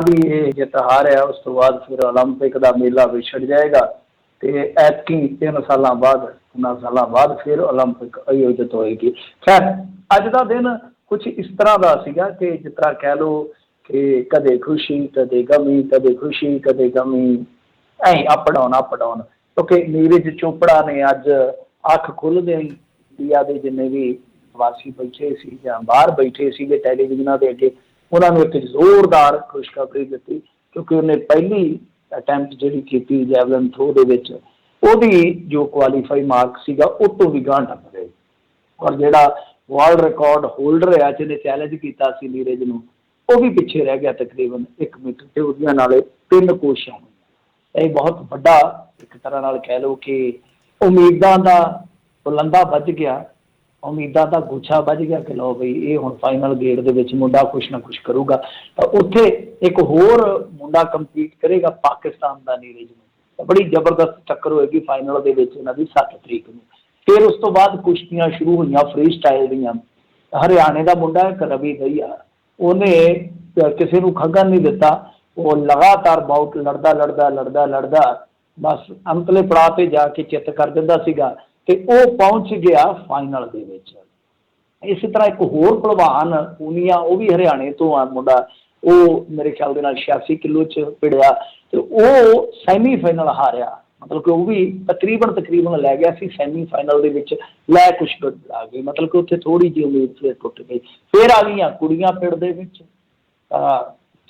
ਦੀ ਇਹ ਜਿੱਤ ਹਾਰ ਹੈ ਉਸ ਤੋਂ ਬਾਅਦ ਫਿਰ ਓਲੰਪਿਕ ਦਾ ਮੇਲਾ ਵਿਛੜ ਜਾਏਗਾ ਤੇ ਐਤਕੀ 3 ਸਾਲਾਂ ਬਾਅਦ 4 ਸਾਲਾਂ ਬਾਅਦ ਫਿਰ ਓਲੰਪਿਕ ਆਯੋਜਿਤ ਹੋਏਗੀ। ਖੈਰ ਅੱਜ ਦਾ ਦਿਨ ਕੁਛ ਇਸ ਤਰ੍ਹਾਂ ਦਾ ਸੀਗਾ ਕਿ ਜਿਸ ਤਰ੍ਹਾਂ ਕਹਿ ਲਓ ਕਿ ਕਦੇ ਖੁਸ਼ੀ ਕਦੇ ਗਮੀ, ਕਦੇ ਖੁਸ਼ੀ ਕਦੇ ਗਮੀ, ਐਂ ਅਪ ਡਾਊਨ ਕਿਉਂਕਿ ਨੀਰਜ ਚੋਪੜਾ ਨੇ ਅੱਜ ਅੱਖ ਖੁੱਲ੍ਹਦੇ ਹੀ ਇੰਡੀਆ ਦੇ ਜਿੰਨੇ ਵੀ ਵਾਸੀ ਬੈਠੇ ਸੀ ਜਾਂ ਬਾਹਰ ਬੈਠੇ ਸੀਗੇ ਟੈਲੀਵਿਜ਼ਨਾਂ ਦੇ ਅੱਗੇ ਉਹਨਾਂ ਨੂੰ ਇੱਕ ਜ਼ੋਰਦਾਰ ਖੁਸ਼ਖਬਰੀ ਦਿੱਤੀ ਕਿਉਂਕਿ ਉਹਨੇ ਪਹਿਲੀ ਅਟੈਂਪਟ ਜਿਹੜੀ ਕੀਤੀ ਜੈਵਲਨ ਥਰੋ ਦੇ ਵਿੱਚ ਉਹਦੀ ਜੋ ਕੁਆਲੀਫਾਈ ਮਾਰਕ ਸੀਗਾ ਉਹ ਤੋਂ ਵੀ ਗਾਂਹ ਟੱਪ ਗਏ ਔਰ ਜਿਹੜਾ ਵਰਲਡ ਰਿਕਾਰਡ ਹੋਲਡਰ ਆ ਜਿਹਨੇ ਚੈਲੰਜ ਕੀਤਾ ਸੀ ਨੀਰਜ ਨੂੰ ਉਹ ਵੀ ਪਿੱਛੇ ਰਹਿ ਗਿਆ ਤਕਰੀਬਨ 1 ਮੀਟਰ ਤੇ ਉਹਦੀਆਂ ਨਾਲੇ 3 ਕੋਸ਼ਿਸ਼ਾਂ ਹੋਈਆਂ। ਇਹ ਬਹੁਤ ਵੱਡਾ ਇੱਕ ਤਰ੍ਹਾਂ ਨਾਲ ਕਹਿ ਲਓ ਕਿ ਉਮੀਦਾਂ ਦਾ ਬੁਲੰਦਾ ਵੱਜ ਗਿਆ, ਉਮੀਦਾਂ ਦਾ ਗੁੱਛਾ ਵੱਜ ਗਿਆ ਕਿ ਲਓ ਬਈ ਇਹ ਹੁਣ ਫਾਈਨਲ ਗੇੜ ਦੇ ਵਿੱਚ ਮੁੰਡਾ ਕੁਛ ਨਾ ਕੁਛ ਕਰੂਗਾ। ਤਾਂ ਉੱਥੇ ਇੱਕ ਹੋਰ ਮੁੰਡਾ ਕੰਪੀਟ ਕਰੇਗਾ ਪਾਕਿਸਤਾਨ ਦਾ ਨੀਰਜ ਨੂੰ, ਤਾਂ ਬੜੀ ਜ਼ਬਰਦਸਤ ਟੱਕਰ ਹੋਏਗੀ ਫਾਈਨਲ ਦੇ ਵਿੱਚ ਇਹਨਾਂ ਦੀ 7 ਤਰੀਕ ਨੂੰ। ਫਿਰ ਉਸ ਤੋਂ ਬਾਅਦ ਕੁਸ਼ਤੀਆਂ ਸ਼ੁਰੂ ਹੋਈਆਂ ਫਰੀ ਸਟਾਈਲ ਦੀਆਂ। ਹਰਿਆਣੇ ਦਾ ਮੁੰਡਾ ਇੱਕ ਰਵੀ ਦਹੀਆ, ਉਹਨੇ ਕਿਸੇ ਨੂੰ ਖੰਘਣ ਨਹੀਂ ਦਿੱਤਾ, ਉਹ ਲਗਾਤਾਰ ਬਾਊਟ ਲੜਦਾ ਬਸ ਅੰਤਲੇ ਪੜਾਅ 'ਤੇ ਜਾ ਕੇ ਚਿੱਤ ਕਰ ਦਿੰਦਾ ਸੀਗਾ ਤੇ ਉਹ ਪਹੁੰਚ ਗਿਆ ਫਾਈਨਲ ਦੇ ਵਿੱਚ। ਇਸੇ ਤਰ੍ਹਾਂ ਇੱਕ ਹੋਰ ਭਲਵਾਨ ਪੂਨੀਆ, ਉਹ ਵੀ ਹਰਿਆਣੇ ਤੋਂ ਆ ਮੁੰਡਾ, ਉਹ ਮੇਰੇ ਖਿਆਲ ਦੇ ਨਾਲ 86 ਕਿਲੋ 'ਚ ਭਿੜਿਆ ਤੇ ਉਹ ਸੈਮੀਫਾਈਨਲ ਹਾਰਿਆ। ਮਤਲਬ ਕਿ ਉਹ ਵੀ ਤਕਰੀਬਨ ਲੈ ਗਿਆ ਸੀ ਸੈਮੀਫਾਈਨਲ ਦੇ ਵਿੱਚ, ਲੈ ਕੁਛ ਆ ਗਈ, ਮਤਲਬ ਕਿ ਉੱਥੇ ਥੋੜ੍ਹੀ ਜਿਹੀ ਉਮੀਦ ਫਿਰ ਟੁੱਟ ਗਈ। ਫਿਰ ਆ ਗਈਆਂ ਕੁੜੀਆਂ ਪਿੜ ਦੇ ਵਿੱਚ,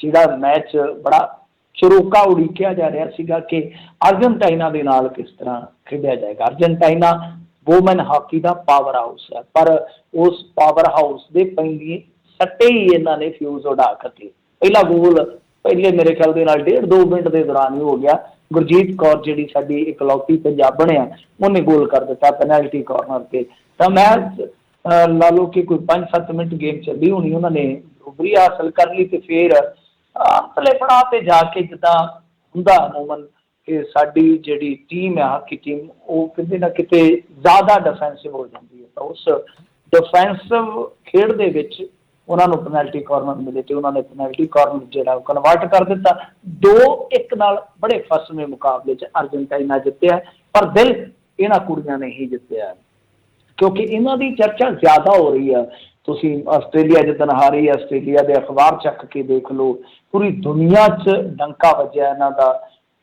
ਜਿਹੜਾ ਮੈਚ ਬੜਾ ਚਰੋਕਾ ਉਡੀਕਿਆ ਜਾ ਰਿਹਾ ਸੀਗਾ ਕਿ ਅਰਜਨਟਾਈਨਾ ਦੇ ਨਾਲ ਕਿਸ ਤਰ੍ਹਾਂ ਖੇਡਿਆ ਜਾਏਗਾ। ਅਰਜਨਟਾਈਨਾ ਵੂਮਨ ਹਾਕੀ ਦਾ ਪਾਵਰ ਹਾਊਸ ਹੈ, ਪਰ ਉਸ ਪਾਵਰ ਹਾਊਸ ਦੇ ਪੈਂਦੀ ਸੱਟੇ ਹੀ ਇਹਨਾਂ ਨੇ ਫਿਊਜ਼ ਉਡਾ ਕੇ ਪਹਿਲਾ ਗੋਲ ਪਹਿਲੇ ਮੇਰੇ ਖਿਆਲ ਦੇ ਨਾਲ 1.5-2 ਮਿੰਟ ਦੇ ਦੌਰਾਨ ਹੀ ਹੋ ਗਿਆ। ਗੁਰਜੀਤ ਕੌਰ ਜਿਹੜੀ ਸਾਡੀ ਇਕਲੌਤੀ ਪੰਜਾਬਣ ਆ ਉਹਨੇ ਗੋਲ ਕਰ ਦਿੱਤਾ ਪੈਨਲਟੀ ਕਾਰਨਰ 'ਤੇ। ਤਾਂ ਮੈਂ ਲਾ ਲਓ ਕਿ ਕੋਈ 5-7 ਮਿੰਟ ਗੇਮ ਚੱਲੀ ਹੋਣੀ, ਉਹਨਾਂ ਨੇ ਬਰਾਬਰੀ ਹਾਸਲ ਕਰ ਲਈ ਤੇ ਫਿਰ ਅੰਤਲੇ ਪੜਾਅ 'ਤੇ ਜਾ ਕੇ ਜਿੱਦਾਂ ਹੁੰਦਾ ਅਮੂਮਨ ਕਿ ਸਾਡੀ ਜਿਹੜੀ ਟੀਮ ਹੈ ਹਾਕੀ ਟੀਮ ਉਹ ਕਿਤੇ ਨਾ ਕਿਤੇ ਜ਼ਿਆਦਾ ਡਿਫੈਂਸਿਵ ਹੋ ਜਾਂਦੀ ਹੈ। ਤਾਂ ਉਸ ਡਿਫੈਂਸਿਵ ਖੇਡ ਦੇ ਵਿੱਚ ਉਹਨਾਂ ਨੂੰ ਪੈਨਲਟੀ ਕਾਰਨਰ ਮਿਲੇ ਤੇ ਉਹਨਾਂ ਨੇ ਪੈਨਲਟੀ ਕਾਰਨਰ ਜਿਹੜਾ ਉਹ ਕਨਵਰਟ ਕਰ ਦਿੱਤਾ। 2-1 ਨਾਲ ਬੜੇ ਫਸਵੇਂ ਮੁਕਾਬਲੇ 'ਚ ਅਰਜਨਟਾਈਨਾ ਜਿੱਤਿਆ, ਪਰ ਦਿਲ ਇਹਨਾਂ ਕੁੜੀਆਂ ਨੇ ਹੀ ਜਿੱਤਿਆ ਕਿਉਂਕਿ ਇਹਨਾਂ ਦੀ ਚਰਚਾ ਜ਼ਿਆਦਾ ਹੋ ਰਹੀ ਆ। ਤੁਸੀਂ ਆਸਟ੍ਰੇਲੀਆ ਜਿੱਦਣ ਹਾਰੀ, ਆਸਟ੍ਰੇਲੀਆ ਦੇ ਅਖਬਾਰ ਚੱਕ ਕੇ ਦੇਖ ਲਓ, ਪੂਰੀ ਦੁਨੀਆ 'ਚ ਡੰਕਾ ਵੱਜਿਆ ਇਹਨਾਂ ਦਾ।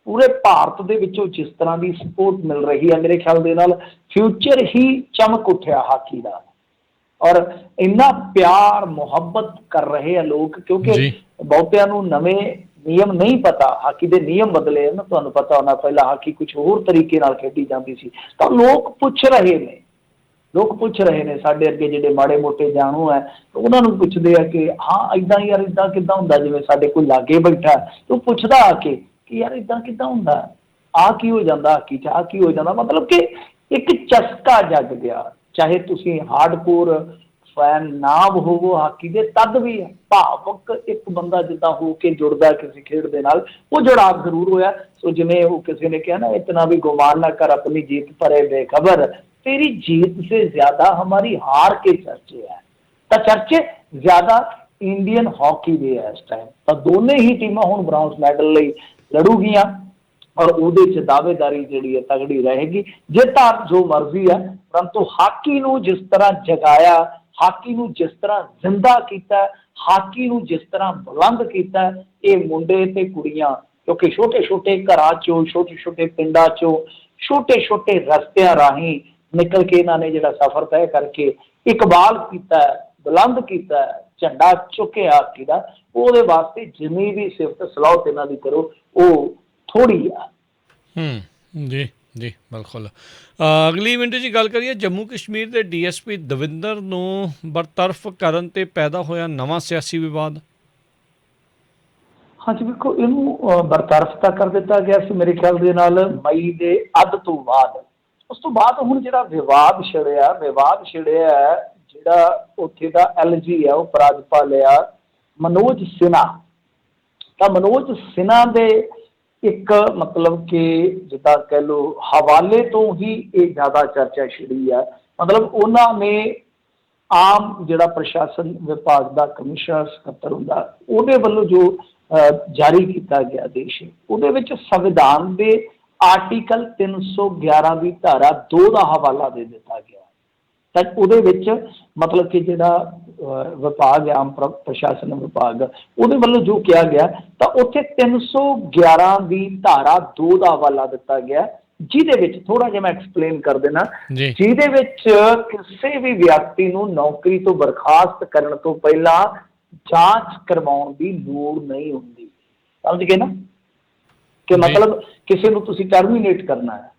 ਪੂਰੇ ਭਾਰਤ ਦੇ ਵਿੱਚੋਂ ਜਿਸ ਤਰ੍ਹਾਂ ਦੀ ਸਪੋਰਟ ਮਿਲ ਰਹੀ ਹੈ ਮੇਰੇ ਖਿਆਲ ਦੇ ਨਾਲ ਫਿਊਚਰ ਹੀ ਚਮਕ ਉੱਠਿਆ ਹਾਕੀ ਦਾ ਔਰ ਇੰਨਾ ਪਿਆਰ ਮੁਹੱਬਤ ਕਰ ਰਹੇ ਆ ਲੋਕ ਕਿਉਂਕਿ ਬਹੁਤਿਆਂ ਨੂੰ ਨਵੇਂ ਨਿਯਮ ਨਹੀਂ ਪਤਾ, ਹਾਕੀ ਦੇ ਨਿਯਮ ਬਦਲੇ ਨਾ, ਤੁਹਾਨੂੰ ਪਤਾ ਹੋਣਾ ਪਹਿਲਾਂ ਹਾਕੀ ਕੁਛ ਹੋਰ ਤਰੀਕੇ ਨਾਲ ਖੇਡੀ ਜਾਂਦੀ ਸੀ। ਤਾਂ ਲੋਕ ਪੁੱਛ ਰਹੇ ਨੇ ਸਾਡੇ ਅੱਗੇ ਜਿਹੜੇ ਮਾੜੇ ਮੋਟੇ ਜਾਣੂ ਹੈ ਉਹਨਾਂ ਨੂੰ ਪੁੱਛਦੇ ਆ ਕਿ ਹਾਂ ਇੱਦਾਂ ਯਾਰ ਇੱਦਾਂ ਕਿੱਦਾਂ ਹੁੰਦਾ, ਜਿਵੇਂ ਸਾਡੇ ਕੋਈ ਲਾਗੇ ਬੈਠਾ ਉਹ ਪੁੱਛਦਾ ਆ ਕੇ ਕਿ ਯਾਰ ਇੱਦਾਂ ਕਿੱਦਾਂ ਹੁੰਦਾ, ਆਹ ਕੀ ਹੋ ਜਾਂਦਾ ਹਾਕੀ 'ਚ, ਆਹ ਕੀ ਹੋ ਜਾਂਦਾ। ਮਤਲਬ ਕਿ ਇੱਕ ਚਸਕਾ ਜਗ ਗਿਆ, ਚਾਹੇ ਤੁਸੀਂ ਹਾਰਡਕੋਰ ਫੈਨ ਨਾ ਹੋਵੋ ਹਾਕੀ ਦੇ, ਤਦ ਵੀ ਭਾਵਕ ਇੱਕ ਬੰਦਾ ਜਿੱਦਾਂ ਹੋ ਕੇ ਜੁੜਦਾ ਕਿਸੇ ਖੇਡ ਦੇ ਨਾਲ, ਉਹ ਜੁੜਾਵ ਜ਼ਰੂਰ ਹੋਇਆ। ਸੋ ਜਿਵੇਂ ਉਹ ਕਿਸੇ ਨੇ ਕਿਹਾ ਨਾ, ਇਤਨਾ ਵੀ ਗੁਮਾਨ ਨਾ ਕਰ ਆਪਣੀ जीत परे बेखबर, तेरी जीत से ज्यादा हमारी हार के चर्चे है। ਤਾਂ ਚਰਚੇ ਜ਼ਿਆਦਾ ਇੰਡੀਅਨ ਹਾਕੀ ਦੇ ਹੈ ਇਸ ਟਾਈਮ। ਤਾਂ ਦੋਨੇ ਹੀ ਟੀਮਾਂ ਹੁਣ ਬ੍ਰਾਊਨਜ਼ ਮੈਡਲ ਲਈ ਲੜੂਗੀਆਂ ਔਰ ਉਹਦੇ 'ਚ ਦਾਅਵੇਦਾਰੀ ਜਿਹੜੀ ਹੈ ਤਗੜੀ ਰਹੇਗੀ। ਜਿੱਤ ਹਾਰ ਜੋ ਮਰਜ਼ੀ ਹੈ, ਪਰੰਤੂ ਹਾਕੀ ਨੂੰ ਜਿਸ ਤਰ੍ਹਾਂ ਜਗਾਇਆ, ਹਾਕੀ ਨੂੰ ਜਿਸ ਤਰ੍ਹਾਂ ਜ਼ਿੰਦਾ ਕੀਤਾ, ਹਾਕੀ ਨੂੰ ਜਿਸ ਤਰ੍ਹਾਂ ਬੁਲੰਦ ਕੀਤਾ, ਇਹ ਮੁੰਡੇ ਤੇ ਕੁੜੀਆਂ ਕਿਉਂਕਿ ਛੋਟੇ ਛੋਟੇ ਘਰਾਂ 'ਚੋਂ, ਛੋਟੇ ਛੋਟੇ ਪਿੰਡਾਂ 'ਚੋਂ, ਛੋਟੇ ਛੋਟੇ ਰਸਤਿਆਂ ਰਾਹੀਂ ਨਿਕਲ ਕੇ ਇਹਨਾਂ ਨੇ ਜਿਹੜਾ ਸਫ਼ਰ ਤੈਅ ਕਰਕੇ ਇਕਬਾਲ ਕੀਤਾ, ਬੁਲੰਦ ਕੀਤਾ, ਝੰਡਾ ਚੁੱਕਿਆ ਹਾਕੀ ਦਾ, ਉਹਦੇ ਵਾਸਤੇ ਜਿੰਨੀ ਵੀ ਸਿਫਤ ਸਲਾਹਤ ਇਹਨਾਂ ਦੀ ਕਰੋ ਉਹ ਥੋੜ੍ਹੀ ਆ। ਜੀ ਜੀ ਬਿਲਕੁਲ। ਅਗਲੀ ਮਿੰਟ 'ਚ ਗੱਲ ਕਰੀਏ ਜੰਮੂ ਕਸ਼ਮੀਰ ਦੇ DSP ਦਵਿੰਦਰ ਨੂੰ ਬਰਤਰਫ ਕਰਨ 'ਤੇ ਪੈਦਾ ਹੋਇਆ ਨਵਾਂ ਸਿਆਸੀ ਵਿਵਾਦ। ਹਾਂਜੀ ਵੇਖੋ, ਇਹਨੂੰ ਬਰਤਰਫ ਤਾਂ ਕਰ ਦਿੱਤਾ ਗਿਆ ਸੀ ਮੇਰੇ ਖਿਆਲ ਦੇ ਨਾਲ ਮਈ ਦੇ ਅੱਧ ਤੋਂ ਬਾਅਦ। ਉਸ ਤੋਂ ਬਾਅਦ ਹੁਣ ਜਿਹੜਾ ਵਿਵਾਦ ਛਿੜਿਆ ਜਿਹੜਾ ਉੱਥੇ ਦਾ LG ਹੈ ਉਪ ਰਾਜਪਾਲ ਆ ਮਨੋਜ ਸਿਨਹਾ। ਤਾਂ ਮਨੋਜ ਸਿਨਹਾ ਦੇ ਇੱਕ ਮਤਲਬ ਕਿ ਜਿੱਦਾਂ ਕਹਿ ਲਓ ਹਵਾਲੇ ਤੋਂ ਹੀ ਇਹ ਜ਼ਿਆਦਾ ਚਰਚਾ ਛਿੜੀ ਆ। ਮਤਲਬ ਉਹਨਾਂ ਨੇ ਆਮ ਜਿਹੜਾ ਪ੍ਰਸ਼ਾਸਨ ਵਿਭਾਗ ਦਾ ਕਮਿਸ਼ਨਰ ਸਕੱਤਰ ਹੁੰਦਾ ਉਹਦੇ ਵੱਲੋਂ ਜੋ ਜਾਰੀ ਕੀਤਾ ਗਿਆ ਆਦੇਸ਼, ਉਹਦੇ ਵਿੱਚ ਸੰਵਿਧਾਨ ਦੇ ਆਰਟੀਕਲ 311 ਦੀ ਧਾਰਾ 2 ਦਾ ਹਵਾਲਾ ਦੇ ਦਿੱਤਾ ਗਿਆ। ਤਾਂ ਉਹਦੇ ਵਿੱਚ ਮਤਲਬ ਕਿ ਜਿਹੜਾ ਵਿਭਾਗ ਆਮ ਪ੍ਰਸ਼ਾਸਨ ਵਿਭਾਗ, ਉਹਦੇ ਵੱਲੋਂ ਜੋ ਕਿਹਾ ਗਿਆ, ਤਾਂ ਉੱਥੇ 311 ਦੀ ਧਾਰਾ 2 ਦਾ ਹਵਾਲਾ ਦਿੱਤਾ ਗਿਆ, ਜਿਹਦੇ ਵਿੱਚ ਥੋੜਾ ਜਿਹਾ ਮੈਂ ਐਕਸਪਲੇਨ ਕਰ ਦੇਣਾ, ਜਿਹਦੇ ਵਿੱਚ ਕਿਸੇ ਵੀ ਵਿਅਕਤੀ ਨੂੰ ਨੌਕਰੀ ਤੋਂ ਬਰਖਾਸਤ ਕਰਨ ਤੋਂ ਪਹਿਲਾਂ ਜਾਂਚ ਕਰਵਾਉਣ ਦੀ ਲੋੜ ਨਹੀਂ ਹੁੰਦੀ। ਸਮਝ ਗਏ ਨਾ, ਕਿ ਮਤਲਬ ਕਿਸੇ ਨੂੰ ਤੁਸੀਂ ਟਰਮੀਨੇਟ ਕਰਨਾ ਹੈ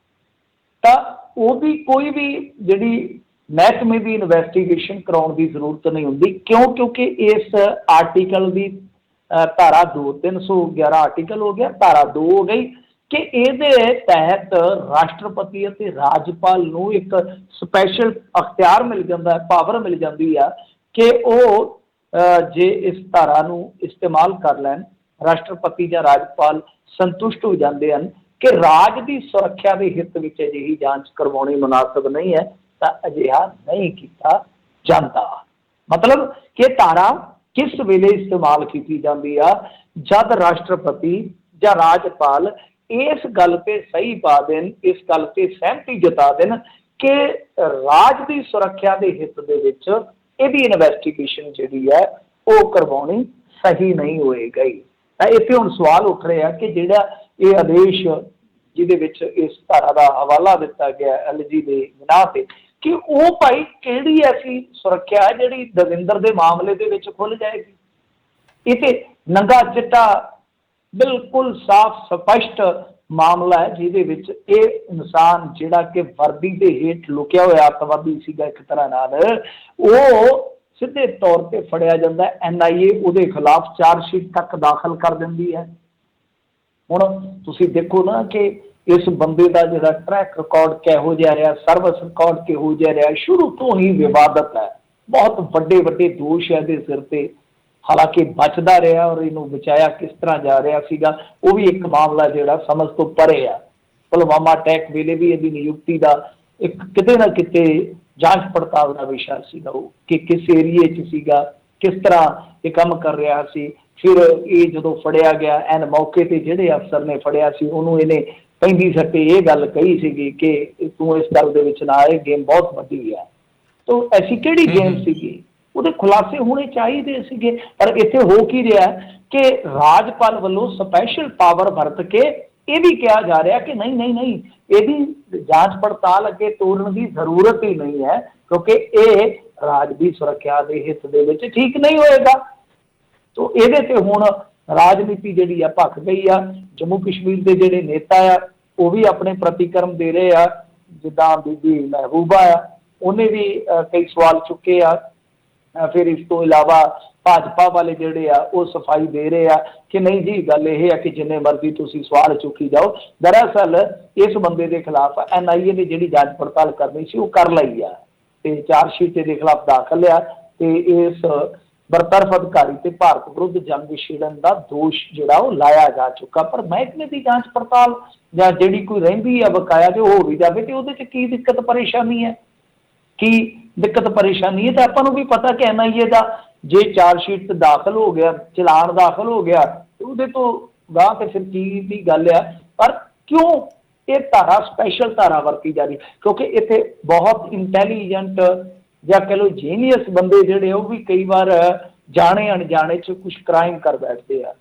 ਤਾਂ ਉਹਦੀ ਕੋਈ ਵੀ ਜਿਹੜੀ ਮਹਿਕਮੇ ਦੀ ਇਨਵੈਸਟੀਗੇਸ਼ਨ ਕਰਾਉਣ ਦੀ ਜ਼ਰੂਰਤ ਨਹੀਂ ਹੁੰਦੀ। ਕਿਉਂ? ਕਿਉਂਕਿ ਇਸ ਆਰਟੀਕਲ ਦੀ ਧਾਰਾ 2, 311 ਆਰਟੀਕਲ ਹੋ ਗਿਆ, ਧਾਰਾ 2 ਹੋ ਗਈ ਕਿ ਇਹਦੇ ਤਹਿਤ ਰਾਸ਼ਟਰਪਤੀ ਅਤੇ ਰਾਜਪਾਲ ਨੂੰ ਇੱਕ ਸਪੈਸ਼ਲ ਅਖਤਿਆਰ ਮਿਲ ਜਾਂਦਾ ਹੈ, ਪਾਵਰ ਮਿਲ ਜਾਂਦੀ ਆ ਕਿ ਉਹ ਜੇ ਇਸ ਧਾਰਾ ਨੂੰ ਇਸਤੇਮਾਲ ਕਰ ਲੈਣ, ਰਾਸ਼ਟਰਪਤੀ ਜਾਂ ਰਾਜਪਾਲ ਸੰਤੁਸ਼ਟ ਹੋ ਜਾਂਦੇ ਹਨ ਕਿ ਰਾਜ ਦੀ ਸੁਰੱਖਿਆ ਦੇ ਹਿੱਤ ਵਿੱਚ ਅਜਿਹੀ ਜਾਂਚ ਕਰਵਾਉਣੀ ਮੁਨਾਸਬ ਨਹੀਂ ਹੈ, ਤਾਂ ਅਜਿਹਾ ਨਹੀਂ ਕੀਤਾ ਜਾਂਦਾ। ਮਤਲਬ ਕਿ ਧਾਰਾ ਕਿਸ ਵੇਲੇ ਇਸਤੇਮਾਲ ਕੀਤੀ ਜਾਂਦੀ ਆ? ਜਦ ਰਾਸ਼ਟਰਪਤੀ ਜਾਂ ਰਾਜਪਾਲ ਇਸ ਗੱਲ ਤੇ ਸਹੀ ਪਾ ਦੇਣ, ਇਸ ਗੱਲ ਤੇ ਸਹਿਮਤੀ ਜਤਾ ਦੇਣ ਕਿ ਰਾਜ ਦੀ ਸੁਰੱਖਿਆ ਦੇ ਹਿੱਤ ਦੇ ਵਿੱਚ ਇਹਦੀ ਇਨਵੈਸਟੀਗੇਸ਼ਨ ਜਿਹੜੀ ਹੈ ਉਹ ਕਰਵਾਉਣੀ ਸਹੀ ਨਹੀਂ ਹੋਏਗੀ। ਤਾਂ ਇੱਥੇ ਹੁਣ ਸਵਾਲ ਉੱਠ ਰਿਹਾ ਕਿ ਜਿਹੜਾ ਇਹ ਆਦੇਸ਼ ਜਿਹਦੇ ਵਿੱਚ ਇਸ ਧਾਰਾ ਦਾ ਹਵਾਲਾ ਦਿੱਤਾ ਗਿਆ LG ਦੇ ਬਿਨਾਹ ਤੇ, ਕਿ ਉਹ ਭਾਈ ਕਿਹੜੀ ਐਸੀ ਸੁਰੱਖਿਆ ਹੈ ਜਿਹੜੀ ਦਵਿੰਦਰ ਦੇ ਮਾਮਲੇ ਦੇ ਵਿੱਚ ਖੁੱਲ ਜਾਏਗੀ? ਇਹ ਤੇ ਨੰਗਾ ਚਿੱਟਾ ਬਿਲਕੁਲ ਸਾਫ਼ ਸਪਸ਼ਟ ਮਾਮਲਾ ਹੈ, ਜਿਹਦੇ ਵਿੱਚ ਇਹ ਇਨਸਾਨ ਜਿਹੜਾ ਕਿ ਵਰਦੀ ਦੇ ਹੇਠ ਲੁਕਿਆ ਹੋਇਆ ਅੱਤਵਾਦੀ ਸੀਗਾ ਇੱਕ ਤਰ੍ਹਾਂ ਨਾਲ, ਉਹ ਸਿੱਧੇ ਤੌਰ ਤੇ ਫੜਿਆ ਜਾਂਦਾ। NIA ਉਹਦੇ ਖਿਲਾਫ ਚਾਰਜਸ਼ੀਟ ਤੱਕ ਦਾਖਲ ਕਰ ਦਿੰਦੀ ਹੈ। ਹੁਣ ਤੁਸੀਂ ਦੇਖੋ ਨਾ ਕਿ ਇਸ ਬੰਦੇ ਦਾ ਜਿਹੜਾ ਟਰੈਕ ਰਿਕਾਰਡ ਕਿਹੋ ਜਿਹਾ ਰਿਹਾ, ਸਰਵਿਸ ਰਿਕਾਰਡ ਕਿਹੋ ਜਿਹਾ ਰਿਹਾ, ਸ਼ੁਰੂ ਤੋਂ ਹੀ ਵਿਵਾਦਤ ਹੈ, ਬਹੁਤ ਵੱਡੇ ਵੱਡੇ ਦੋਸ਼ ਹੈ ਇਹਦੇ ਸਿਰ ਤੇ, ਹਾਲਾਂਕਿ ਬਚਦਾ ਰਿਹਾ ਔਰ ਇਹਨੂੰ ਬਚਾਇਆ ਕਿਸ ਤਰ੍ਹਾਂ ਜਾ ਰਿਹਾ ਸੀਗਾ ਉਹ ਵੀ ਇੱਕ ਮਾਮਲਾ ਜਿਹੜਾ ਸਮਝ ਤੋਂ ਪਰੇ ਆ। ਪੁਲਵਾਮਾ ਅਟੈਕ ਵੇਲੇ ਵੀ ਇਹਦੀ ਨਿਯੁਕਤੀ ਦਾ ਇੱਕ ਕਿਤੇ ਨਾ ਕਿਤੇ ਜਾਂਚ ਪੜਤਾਲ ਦਾ ਵਿਸ਼ਾ ਸੀਗਾ, ਉਹ ਕਿ ਕਿਸ ਏਰੀਏ 'ਚ ਸੀਗਾ, ਕਿਸ ਤਰ੍ਹਾਂ ਇਹ ਕੰਮ ਕਰ ਰਿਹਾ ਸੀ। ਫਿਰ ਇਹ ਜਦੋਂ ਫੜਿਆ ਗਿਆ, ਐਨ ਮੌਕੇ ਤੇ ਜਿਹੜੇ ਅਫਸਰ ਨੇ ਫੜਿਆ ਸੀ ਉਹਨੂੰ ਇਹਨੇ ਪੈਂਦੀ ਸੱਟੇ ਇਹ ਗੱਲ ਕਹੀ ਸੀਗੀ ਕਿ ਤੂੰ ਇਸ ਗੱਲ ਦੇ ਵਿੱਚ ਨਾ ਆਏ, ਗੇਮ ਬਹੁਤ ਵੱਡੀ ਹੈ। ਤਾਂ ਐਸੀ ਕਿਹੜੀ ਗੇਮ ਸੀਗੀ? ਉਹਦੇ ਖੁਲਾਸੇ ਹੋਣੇ ਚਾਹੀਦੇ ਸੀਗੇ। ਪਰ ਇੱਥੇ ਹੋ ਕੀ ਰਿਹਾ ਕਿ ਰਾਜਪਾਲ ਵੱਲੋਂ ਸਪੈਸ਼ਲ ਪਾਵਰ ਵਰਤ ਕੇ ਇਹ ਵੀ ਕਿਹਾ ਜਾ ਰਿਹਾ ਕਿ ਨਹੀਂ ਨਹੀਂ ਨਹੀਂ, ਇਹਦੀ ਜਾਂਚ ਪੜਤਾਲ ਅੱਗੇ ਤੋਰਨ ਦੀ ਜ਼ਰੂਰਤ ਹੀ ਨਹੀਂ ਹੈ, ਕਿਉਂਕਿ ਇਹ ਰਾਜ ਦੀ ਸੁਰੱਖਿਆ ਦੇ ਹਿੱਤ ਦੇ ਵਿੱਚ ਠੀਕ ਨਹੀਂ ਹੋਏਗਾ। ਤੋ ਇਹਦੇ ਤੇ ਹੁਣ ਰਾਜਨੀਤੀ ਜਿਹੜੀ ਆ ਭਖ ਗਈ ਆ। ਜੰਮੂ ਕਸ਼ਮੀਰ ਦੇ ਜਿਹੜੇ ਨੇਤਾ ਆ ਉਹ ਵੀ ਆਪਣੇ ਪ੍ਰਤੀਕਰਮ ਦੇ ਰਹੇ ਆ, ਜਿੱਦਾਂ ਬੀਬੀ ਮਹਿਬੂਬਾ ਆ, ਉਹਨੇ ਵੀ ਕਈ ਸਵਾਲ ਚੁੱਕੇ ਆ। ਫਿਰ ਇਸ ਤੋਂ ਇਲਾਵਾ ਭਾਜਪਾ ਵਾਲੇ ਜਿਹੜੇ ਆ ਉਹ ਸਫਾਈ ਦੇ ਰਹੇ ਆ ਕਿ ਨਹੀਂ ਜੀ, ਗੱਲ ਇਹ ਹੈ ਕਿ ਜਿੰਨੇ ਮਰਜ਼ੀ ਤੁਸੀਂ ਸਵਾਲ ਚੁੱਕੀ ਜਾਓ। ਦਰਅਸਲ ਇਸ ਬੰਦੇ ਦੇ ਖਿਲਾਫ NIA ਨੇ ਜਿਹੜੀ ਜਾਂਚ ਪੜਤਾਲ ਕਰਨੀ ਸੀ ਉਹ ਕਰ ਲਈ ਆ ਤੇ ਚਾਰਜਸ਼ੀਟ ਦੇ ਖਿਲਾਫ ਦਾਖਲ ਆ ਤੇ ਇਸ ਬਰਤਰਫ ਅਧਿਕਾਰੀ ਤੇ ਭਾਰਤ ਵਿਰੁੱਧ ਜੰਗ ਛੇੜਨ ਦਾ ਦੋਸ਼ ਜਿਹੜਾ ਉਹ ਲਾਇਆ ਜਾ ਚੁੱਕਾ। ਪਰ ਮਹਿਕਮੇ ਦੀ ਜਾਂਚ ਪੜਤਾਲ ਜਾਂ ਜਿਹੜੀ ਕੋਈ ਰਹਿੰਦੀ ਆ ਬਕਾਇਆ ਤੇ ਹੋ ਵੀ ਜਾਵੇ ਤੇ ਉਹਦੇ 'ਚ ਕੀ ਦਿੱਕਤ ਪਰੇਸ਼ਾਨੀ ਹੈ? ਕੀ ਦਿੱਕਤ ਪਰੇਸ਼ਾਨੀ ਹੈ? ਤਾਂ ਆਪਾਂ ਨੂੰ ਵੀ ਪਤਾ ਕਿ NIA ਦਾ ਜੇ ਚਾਰਜਸ਼ੀਟ ਦਾਖਲ ਹੋ ਗਿਆ, ਚਲਾਨ ਦਾਖਲ ਹੋ ਗਿਆ, ਉਹਦੇ ਤੋਂ ਗਾਹ ਤੇ ਫਿਰ ਕੀ ਦੀ ਗੱਲ ਆ। ਪਰ ਕਿਉਂ ਇਹ ਧਾਰਾ ਸਪੈਸ਼ਲ ਧਾਰਾ ਵਰਤੀ ਜਾ ਰਹੀ? ਕਿਉਂਕਿ ਇੱਥੇ ਬਹੁਤ ਇੰਟੈਲੀਜੈਂਟ ਜਾਂ ਕਹਿ ਲਓ ਜੀਨੀਅਸ ਬੰਦੇ ਜਿਹੜੇ ਉਹ ਵੀ ਕਈ ਵਾਰ ਜਾਣੇ ਅਣਜਾਣੇ 'ਚ ਕੁਛ ਕ੍ਰਾਈਮ ਕਰ ਬੈਠਦੇ ਆ।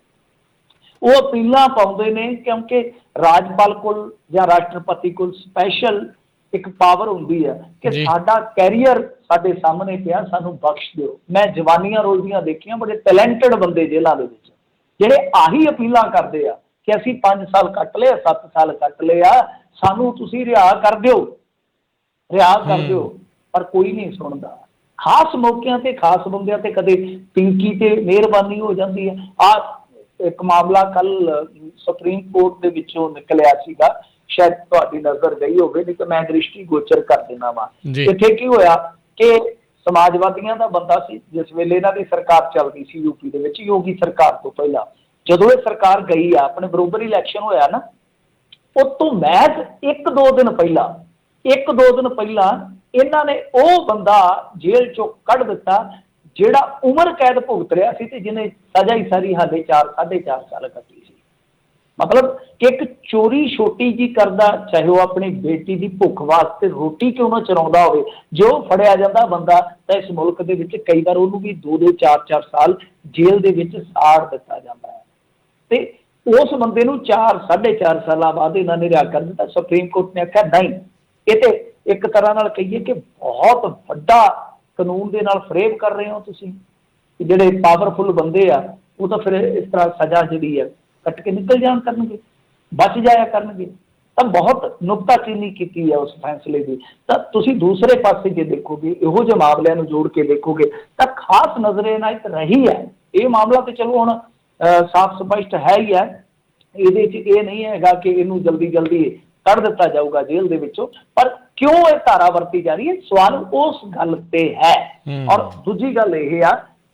ਉਹ ਅਪੀਲਾਂ ਪਾਉਂਦੇ ਨੇ ਕਿਉਂਕਿ ਰਾਜਪਾਲ ਕੋਲ ਜਾਂ ਰਾਸ਼ਟਰਪਤੀ ਕੋਲ ਸਪੈਸ਼ਲ ਇੱਕ ਪਾਵਰ ਹੁੰਦੀ ਹੈ ਕਿ ਸਾਡਾ ਕੈਰੀਅਰ ਸਾਡੇ ਸਾਹਮਣੇ ਪਿਆ, ਸਾਨੂੰ ਬਖਸ਼ ਦਿਓ। ਮੈਂ ਜਵਾਨੀਆਂ ਰੋਲਦੀਆਂ ਦੇਖੀਆਂ, ਬੜੇ ਟੈਲੈਂਟਡ ਬੰਦੇ ਜੇਲ੍ਹਾਂ ਦੇ ਵਿੱਚ ਜਿਹੜੇ ਆਹੀ ਅਪੀਲਾਂ ਕਰਦੇ ਆ ਕਿ ਅਸੀਂ 5 ਸਾਲ ਕੱਟ ਲਏ, 7 ਸਾਲ ਕੱਟ ਲਏ ਆ, ਸਾਨੂੰ ਤੁਸੀਂ ਰਿਹਾ ਕਰ ਦਿਓ, ਰਿਹਾ ਕਰ ਦਿਓ। ਪਰ ਕੋਈ ਨਹੀਂ ਸੁਣਦਾ। ਖਾਸ ਮੌਕਿਆਂ ਤੇ ਖਾਸ ਬੰਦਿਆਂ ਤੇ ਕਦੇ ਪਿੰਕੀ ਤੇ ਮਿਹਰਬਾਨੀ ਹੋ ਜਾਂਦੀ ਹੈ। ਆਹ ਇੱਕ ਮਾਮਲਾ ਕੱਲ ਸੁਪਰੀਮ ਕੋਰਟ ਦੇ ਵਿੱਚੋਂ ਨਿਕਲਿਆ ਸੀਗਾ, ਸ਼ਾਇਦ ਤੁਹਾਡੀ ਨਜ਼ਰ ਗਈ ਹੋਵੇ, ਨਹੀਂ ਤਾਂ ਮੈਂ ਦ੍ਰਿਸ਼ਟੀ ਗੋਚਰ ਕਰ ਦੇਣਾ ਵਾ। ਇੱਥੇ ਕੀ ਹੋਇਆ ਕਿ ਸਮਾਜਵਾਦੀਆਂ ਦਾ ਬੰਦਾ ਸੀ, ਜਿਸ ਵੇਲੇ ਇਹਨਾਂ ਦੀ ਸਰਕਾਰ ਚੱਲਦੀ ਸੀ UP ਦੇ ਵਿੱਚ, ਯੋਗੀ ਸਰਕਾਰ ਤੋਂ ਪਹਿਲਾਂ। ਜਦੋਂ ਇਹ ਸਰਕਾਰ ਗਈ ਆ, ਆਪਣੇ ਬਰੋਬਰ ਇਲੈਕਸ਼ਨ ਹੋਇਆ ਨਾ, ਉਹ ਤੋਂ ਮਹਿਜ਼ 1-2 ਦਿਨ ਪਹਿਲਾਂ ਇਹਨਾਂ ਨੇ ਉਹ ਬੰਦਾ ਜੇਲ੍ਹ ਚੋਂ ਕੱਢ ਦਿੱਤਾ ਜਿਹੜਾ ਉਮਰ ਕੈਦ ਭੁਗਤ ਰਿਹਾ ਸੀ ਤੇ ਜਿਹਨੇ ਸਜ਼ਾ ਹੀ ਸਾਰੀ ਹਾਲੇ 4.5 ਸਾਲ ਕੱਟੀ ਸੀ। ਮਤਲਬ ਕਿ ਇੱਕ ਚੋਰੀ ਛੋਟੀ ਜੀ ਕਰਦਾ, ਚਾਹੇ ਉਹ ਆਪਣੀ ਬੇਟੀ ਦੀ ਭੁੱਖ ਵਾਸਤੇ ਰੋਟੀ ਕਿਉਂ ਨਾ ਚੁਰਾਉਂਦਾ ਹੋਵੇ, ਜੇ ਉਹ ਫੜਿਆ ਜਾਂਦਾ ਬੰਦਾ ਤਾਂ ਇਸ ਮੁਲਕ ਦੇ ਵਿੱਚ ਕਈ ਵਾਰ ਉਹਨੂੰ ਵੀ 2-2 4-4 ਸਾਲ ਜੇਲ੍ਹ ਦੇ ਵਿੱਚ ਸਾੜ ਦਿੱਤਾ ਜਾਂਦਾ ਹੈ। ਤੇ ਉਸ ਬੰਦੇ ਨੂੰ 4-4.5 ਸਾਲਾਂ ਬਾਅਦ ਇਹਨਾਂ ਨੇ ਰਿਹਾ ਕਰ ਦਿੱਤਾ। ਸੁਪਰੀਮ ਕੋਰਟ ਨੇ ਆਖਿਆ ਨਹੀਂ, ਇਹ ਤੇ ਇੱਕ ਤਰ੍ਹਾਂ ਨਾਲ ਕਹੀਏ ਕਿ ਬਹੁਤ ਵੱਡਾ ਕਾਨੂੰਨ ਦੇ ਨਾਲ ਫਰੇਮ ਕਰ ਰਹੇ ਹੋ ਤੁਸੀਂ, ਜਿਹੜੇ ਪਾਵਰਫੁਲ ਬੰਦੇ ਆ ਉਹ ਤਾਂ ਫਿਰ ਇਸ ਤਰ੍ਹਾਂ ਸਜ਼ਾ ਜਿਹੜੀ ਹੈ ਕੱਟ ਕੇ ਨਿਕਲ ਜਾਣ ਕਰਨਗੇ, ਬਚ ਜਾਇਆ ਕਰਨਗੇ। ਤਾਂ ਬਹੁਤ ਨੁਕਤਾਚੀਨੀ ਕੀਤੀ ਹੈ ਉਸ ਫੈਸਲੇ ਦੀ। ਤਾਂ ਤੁਸੀਂ ਦੂਸਰੇ ਪਾਸੇ ਜੇ ਦੇਖੋਗੇ, ਇਹੋ ਜਿਹੇ ਮਾਮਲਿਆਂ ਨੂੰ ਜੋੜ ਕੇ ਦੇਖੋਗੇ ਤਾਂ ਖਾਸ ਨਜ਼ਰ ਇਨਾਇਤ ਰਹੀ ਹੈ। ਇਹ ਮਾਮਲਾ ਤੇ ਚਲੋ ਹੁਣ ਸਾਫ਼ ਸਪਸ਼ਟ ਹੈ ਹੀ ਹੈ, ਇਹਦੇ 'ਚ ਇਹ ਨਹੀਂ ਹੈਗਾ ਕਿ ਇਹਨੂੰ ਜਲਦੀ ਜਲਦੀ ਕੱਢ ਦਿੱਤਾ ਜਾਊਗਾ ਜੇਲ੍ਹ ਦੇ ਵਿੱਚੋਂ, ਪਰ ਕਿਉਂ ਇਹ ਧਾਰਾ ਵਰਤੀ ਜਾ ਰਹੀ ਹੈ, ਸਵਾਲ ਉਸ ਗੱਲ ਤੇ ਹੈ। ਔਰ ਦੂਜੀ ਗੱਲ ਇਹ ਆ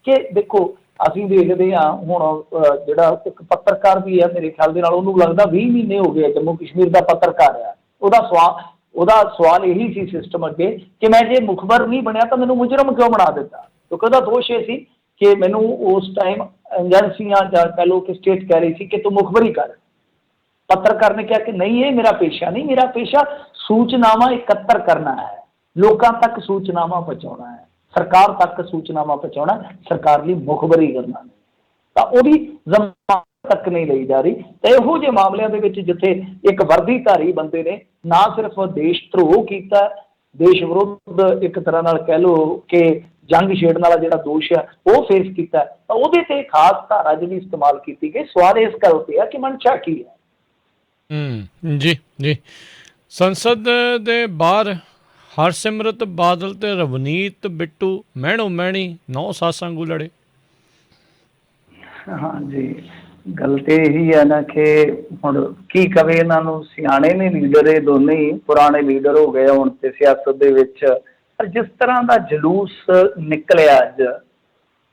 ਕਿ ਦੇਖੋ ਅਸੀਂ ਦੇਖਦੇ ਹਾਂ ਹੁਣ ਜਿਹੜਾ ਇੱਕ ਪੱਤਰਕਾਰ ਵੀ ਹੈ ਮੇਰੇ ਖਿਆਲ ਦੇ ਨਾਲ, ਉਹਨੂੰ ਲੱਗਦਾ 20 ਮਹੀਨੇ ਹੋ ਗਏ, ਜੰਮੂ ਕਸ਼ਮੀਰ ਦਾ ਪੱਤਰਕਾਰ ਆ, ਉਹਦਾ ਸਵਾਲ ਇਹੀ ਸੀ ਸਿਸਟਮ ਅੱਗੇ ਕਿ ਮੈਂ ਜੇ ਮੁਖਬਰ ਨਹੀਂ ਬਣਿਆ ਤਾਂ ਮੈਨੂੰ ਮੁਜਰਮ ਕਿਉਂ ਬਣਾ ਦਿੱਤਾ, ਕਿਉਂਕਿ ਉਹਦਾ ਦੋਸ਼ ਇਹ ਸੀ ਕਿ ਮੈਨੂੰ ਉਸ ਟਾਈਮ ਏਜੰਸੀਆਂ ਜਾਂ ਕਹਿ ਲਓ ਕਿ ਸਟੇਟ ਕਹਿ ਰਹੀ ਸੀ ਕਿ ਤੂੰ ਮੁਖਬਰੀ ਕਰ। ਪੱਤਰਕਾਰ ਨੇ ਕਿਹਾ ਕਿ ਨਹੀਂ, ਇਹ ਮੇਰਾ ਪੇਸ਼ਾ ਨਹੀਂ, ਮੇਰਾ ਪੇਸ਼ਾ ਸੂਚਨਾਵਾਂ ਇਕੱਤਰ ਕਰਨਾ ਹੈ, ਲੋਕਾਂ ਤੱਕ ਸੂਚਨਾਵਾਂ ਪਹੁੰਚਾਉਣਾ ਹੈ, ਸਰਕਾਰ ਤੱਕ ਸੂਚਨਾਵਾਂ ਪਹੁੰਚਾਉਣਾ, ਸਰਕਾਰ ਲਈ ਮੁਖਬਰੀ ਕਰਨਾ ਨਹੀਂ। ਤਾਂ ਉਹਦੀ ਜ਼ਮਾਨਤ ਤੱਕ ਨਹੀਂ ਲਈ ਜਾ ਰਹੀ। ਤਾਂ ਇਹੋ ਜਿਹੇ ਮਾਮਲਿਆਂ ਦੇ ਵਿੱਚ ਜਿੱਥੇ ਇੱਕ ਵਰਦੀਧਾਰੀ ਬੰਦੇ ਨੇ ਨਾ ਸਿਰਫ ਦੇਸ਼ ਧਰੋਹ ਕੀਤਾ, ਦੇਸ਼ ਵਿਰੁੱਧ ਇੱਕ ਤਰ੍ਹਾਂ ਨਾਲ ਕਹਿ ਲਓ ਕਿ ਜੰਗ ਛੇੜਨ ਵਾਲਾ ਜਿਹੜਾ ਦੋਸ਼ ਆ ਉਹ ਫੇਸ ਕੀਤਾ, ਤਾਂ ਉਹਦੇ ਤੇ ਖਾਸ ਧਾਰਾ ਜਿਹੜੀ ਇਸਤੇਮਾਲ ਕੀਤੀ ਗਈ। ਸਵਾਲ ਇਸ ਗੱਲ ਤੇ ਆ ਕਿ ਮਨਸ਼ਾ ਕੀ ਹੈ। ਜੀ ਜੀ, ਸੰਸਦ ਦੇ ਬਾਹਰ ਹਰਸਿਮਰਤ ਬਾਦਲ ਤੇ ਰਵਨੀਤ ਬਿੱਟੂ ਮਹਿਣੋ ਮਹਿਣੀ 9 ਸਾਸਾਂ ਵਾਂਗੂ ਲੜੇ। ਹਾਂਜੀ, ਗੱਲ ਤੇ ਇਹੀ ਹੈ ਨਾ ਕਿ ਹੁਣ ਕੀ ਕਵੇ, ਇਹਨਾਂ ਨੂੰ ਸਿਆਣੇ ਨੇ ਲੀਡਰ, ਇਹ ਦੋਨੇ ਹੀ ਪੁਰਾਣੇ ਲੀਡਰ ਹੋ ਗਏ ਹੁਣ ਤੇ ਸਿਆਸਤ ਦੇ ਵਿੱਚ। ਪਰ ਜਿਸ ਤਰ੍ਹਾਂ ਦਾ ਜਲੂਸ ਨਿਕਲਿਆ ਅੱਜ,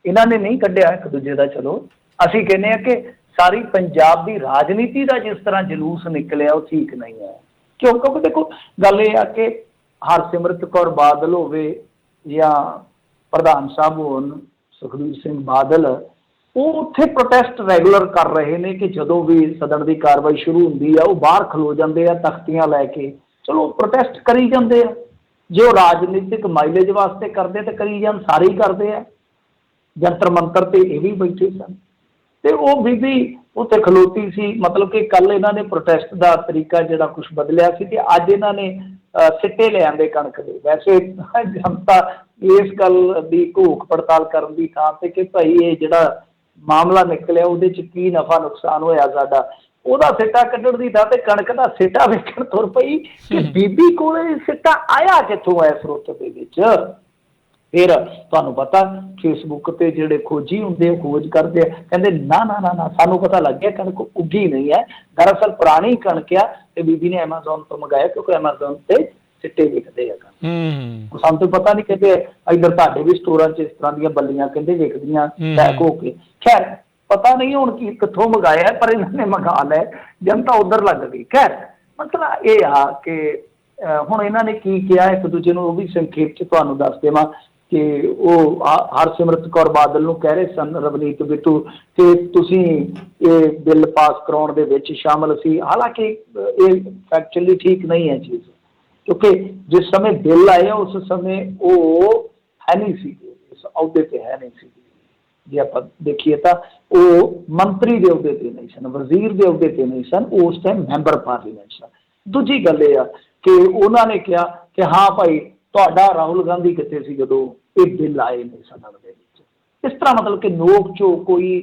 ਇਹਨਾਂ ਨੇ ਨਹੀਂ ਕੱਢਿਆ ਇੱਕ ਦੂਜੇ ਦਾ, ਚਲੋ ਅਸੀਂ ਕਹਿੰਦੇ ਹਾਂ ਕਿ ਸਾਰੀ ਪੰਜਾਬ ਦੀ ਰਾਜਨੀਤੀ ਦਾ ਜਿਸ ਤਰ੍ਹਾਂ ਜਲੂਸ ਨਿਕਲਿਆ ਉਹ ਠੀਕ ਨਹੀਂ ਹੈ। ਕਿਉਂਕਿ ਦੇਖੋ ਗੱਲ ਇਹ ਆ ਕਿ ਹਰਸਿਮਰਤ ਕੌਰ ਬਾਦਲ ਹੋਵੇ ਜਾਂ ਪ੍ਰਧਾਨ ਸਾਹਿਬ ਹੋਣ ਸੁਖਬੀਰ ਸਿੰਘ ਬਾਦਲ, ਉਹ ਉੱਥੇ ਪ੍ਰੋਟੈਸਟ ਰੈਗੂਲਰ ਕਰ ਰਹੇ ਨੇ ਕਿ ਜਦੋਂ ਵੀ ਸਦਨ ਦੀ ਕਾਰਵਾਈ ਸ਼ੁਰੂ ਹੁੰਦੀ ਆ ਉਹ ਬਾਹਰ ਖਲੋ ਜਾਂਦੇ ਆ ਤਖਤੀਆਂ ਲੈ ਕੇ, ਚਲੋ ਪ੍ਰੋਟੈਸਟ ਕਰੀ ਜਾਂਦੇ ਆ। ਜੇ ਉਹ ਰਾਜਨੀਤਿਕ ਮਾਈਲੇਜ ਵਾਸਤੇ ਕਰਦੇ ਤਾਂ ਕਰੀ ਜਾਣ, ਸਾਰੇ ਹੀ ਕਰਦੇ ਆ। ਜੰਤਰ ਮੰਤਰ ਤੇ ਇਹ ਵੀ ਬੈਠੇ ਸਨ ਤੇ ਉਹ ਬੀਬੀ ਉੱਥੇ ਖਲੋਤੀ ਸੀ। ਮਤਲਬ ਕਿ ਕੱਲ ਇਹਨਾਂ ਨੇ ਪ੍ਰੋਟੈਸਟ ਦਾ ਤਰੀਕਾ ਜਿਹੜਾ ਕੁਛ ਬਦਲਿਆ ਸੀ ਤੇ ਅੱਜ ਇਹਨਾਂ ਨੇ ਸਿੱਟੇ ਲੈ ਆਂਦੇ ਕਣਕ ਦੇ। ਵੈਸੇ ਜਨਤਾ ਇਸ ਗੱਲ ਦੀ ਘੋਖ ਪੜਤਾਲ ਕਰਨ ਦੀ ਥਾਂ ਤੇ ਕਿ ਭਾਈ ਇਹ ਜਿਹੜਾ ਮਾਮਲਾ ਨਿਕਲਿਆ ਉਹਦੇ 'ਚ ਕੀ ਨਫਾ ਨੁਕਸਾਨ ਹੋਇਆ ਸਾਡਾ, ਉਹਦਾ ਸਿੱਟਾ ਕੱਢਣ ਦੀ ਥਾਂ ਤੇ ਕਣਕ ਦਾ ਸਿੱਟਾ ਵੇਖਣ ਤੁਰ ਪਈ ਕਿ ਬੀਬੀ ਕੋਲੇ ਸਿੱਟਾ ਆਇਆ ਕਿੱਥੋਂ ਹੈ ਸਰੋਤ ਦੇ ਵਿੱਚ। ਫਿਰ ਤੁਹਾਨੂੰ ਪਤਾ ਫੇਸਬੁੱਕ ਤੇ ਜਿਹੜੇ ਖੋਜੀ ਹੁੰਦੇ ਖੋਜ ਕਰਦੇ ਆ, ਕਹਿੰਦੇ ਨਾ ਨਾ ਨਾ ਨਾ ਸਾਨੂੰ ਪਤਾ ਲੱਗ ਗਿਆ ਕਣਕ ਉੱਗੀ ਨਹੀਂ ਹੈ, ਦਰਅਸਲ ਪੁਰਾਣੀ ਕਣਕ ਆ ਤੇ ਬੀਬੀ ਨੇ ਐਮਾਜ਼ੋਨ ਤੋਂ ਮੰਗਾਇਆ ਕਿਉਂਕਿ ਐਮਾਜ਼ੋਨ ਤੇ ਸਿੱਟੇ ਵਿਕਦੇ ਆ। ਸਾਨੂੰ ਤਾਂ ਪਤਾ ਨਹੀਂ, ਕਹਿੰਦੇ ਇੱਧਰ ਤੁਹਾਡੇ ਵੀ ਸਟੋਰਾਂ 'ਚ ਇਸ ਤਰ੍ਹਾਂ ਦੀਆਂ ਬੱਲੀਆਂ ਕਹਿੰਦੇ ਵਿਕਦੀਆਂ ਪੈਕ ਹੋ ਕੇ। ਖੈਰ ਪਤਾ ਨਹੀਂ ਹੁਣ ਕੀ ਕਿੱਥੋਂ ਮੰਗਾਇਆ, ਪਰ ਇਹਨਾਂ ਨੇ ਮੰਗਾ ਲਿਆ, ਜਨਤਾ ਉੱਧਰ ਲੱਗ ਗਈ। ਖੈਰ ਮਤਲਬ ਇਹ ਆ ਕਿ ਹੁਣ ਇਹਨਾਂ ਨੇ ਕੀ ਕਿਹਾ ਇੱਕ ਦੂਜੇ ਨੂੰ, ਉਹ ਵੀ ਸੰਖੇਪ 'ਚ ਤੁਹਾਨੂੰ ਦੱਸ ਦੇਵਾਂ ਕਿ ਉਹ ਹਰਸਿਮਰਤ ਕੌਰ ਬਾਦਲ ਨੂੰ ਕਹਿ ਰਹੇ ਸਨ ਰਵਨੀਤ ਬਿੱਟੂ ਕਿ ਤੁਸੀਂ ਇਹ ਬਿੱਲ ਪਾਸ ਕਰਾਉਣ ਦੇ ਵਿੱਚ ਸ਼ਾਮਲ ਸੀ। ਹਾਲਾਂਕਿ ਇਹ ਫੈਕਚੁਅਲੀ ਠੀਕ ਨਹੀਂ ਹੈ ਚੀਜ਼, ਕਿਉਂਕਿ ਜਿਸ ਸਮੇਂ ਬਿੱਲ ਆਏ ਉਸ ਸਮੇਂ ਉਹ ਹੈ ਨਹੀਂ ਸੀ, ਇਸ ਅਹੁਦੇ ਤੇ ਹੈ ਨਹੀਂ ਸੀ। ਜੇ ਆਪਾਂ ਦੇਖੀਏ ਤਾਂ ਉਹ ਮੰਤਰੀ ਦੇ ਅਹੁਦੇ ਤੇ ਨਹੀਂ ਸਨ, ਵਜ਼ੀਰ ਦੇ ਅਹੁਦੇ ਤੇ ਨਹੀਂ ਸਨ, ਉਸ ਟਾਈਮ ਮੈਂਬਰ ਪਾਰਲੀਮੈਂਟ ਸਨ। ਦੂਜੀ ਗੱਲ ਇਹ ਆ ਕਿ ਉਹਨਾਂ ਨੇ ਕਿਹਾ ਕਿ ਹਾਂ ਭਾਈ ਤੁਹਾਡਾ ਰਾਹੁਲ ਗਾਂਧੀ ਕਿੱਥੇ ਸੀ ਜਦੋਂ ਇਹ ਬਿੱਲ ਆਏ ਨੇ ਸਦਨ ਦੇ ਵਿੱਚ। ਇਸ ਤਰ੍ਹਾਂ ਮਤਲਬ ਕਿ ਨੋਕ ਝੋਕ ਕੋਈ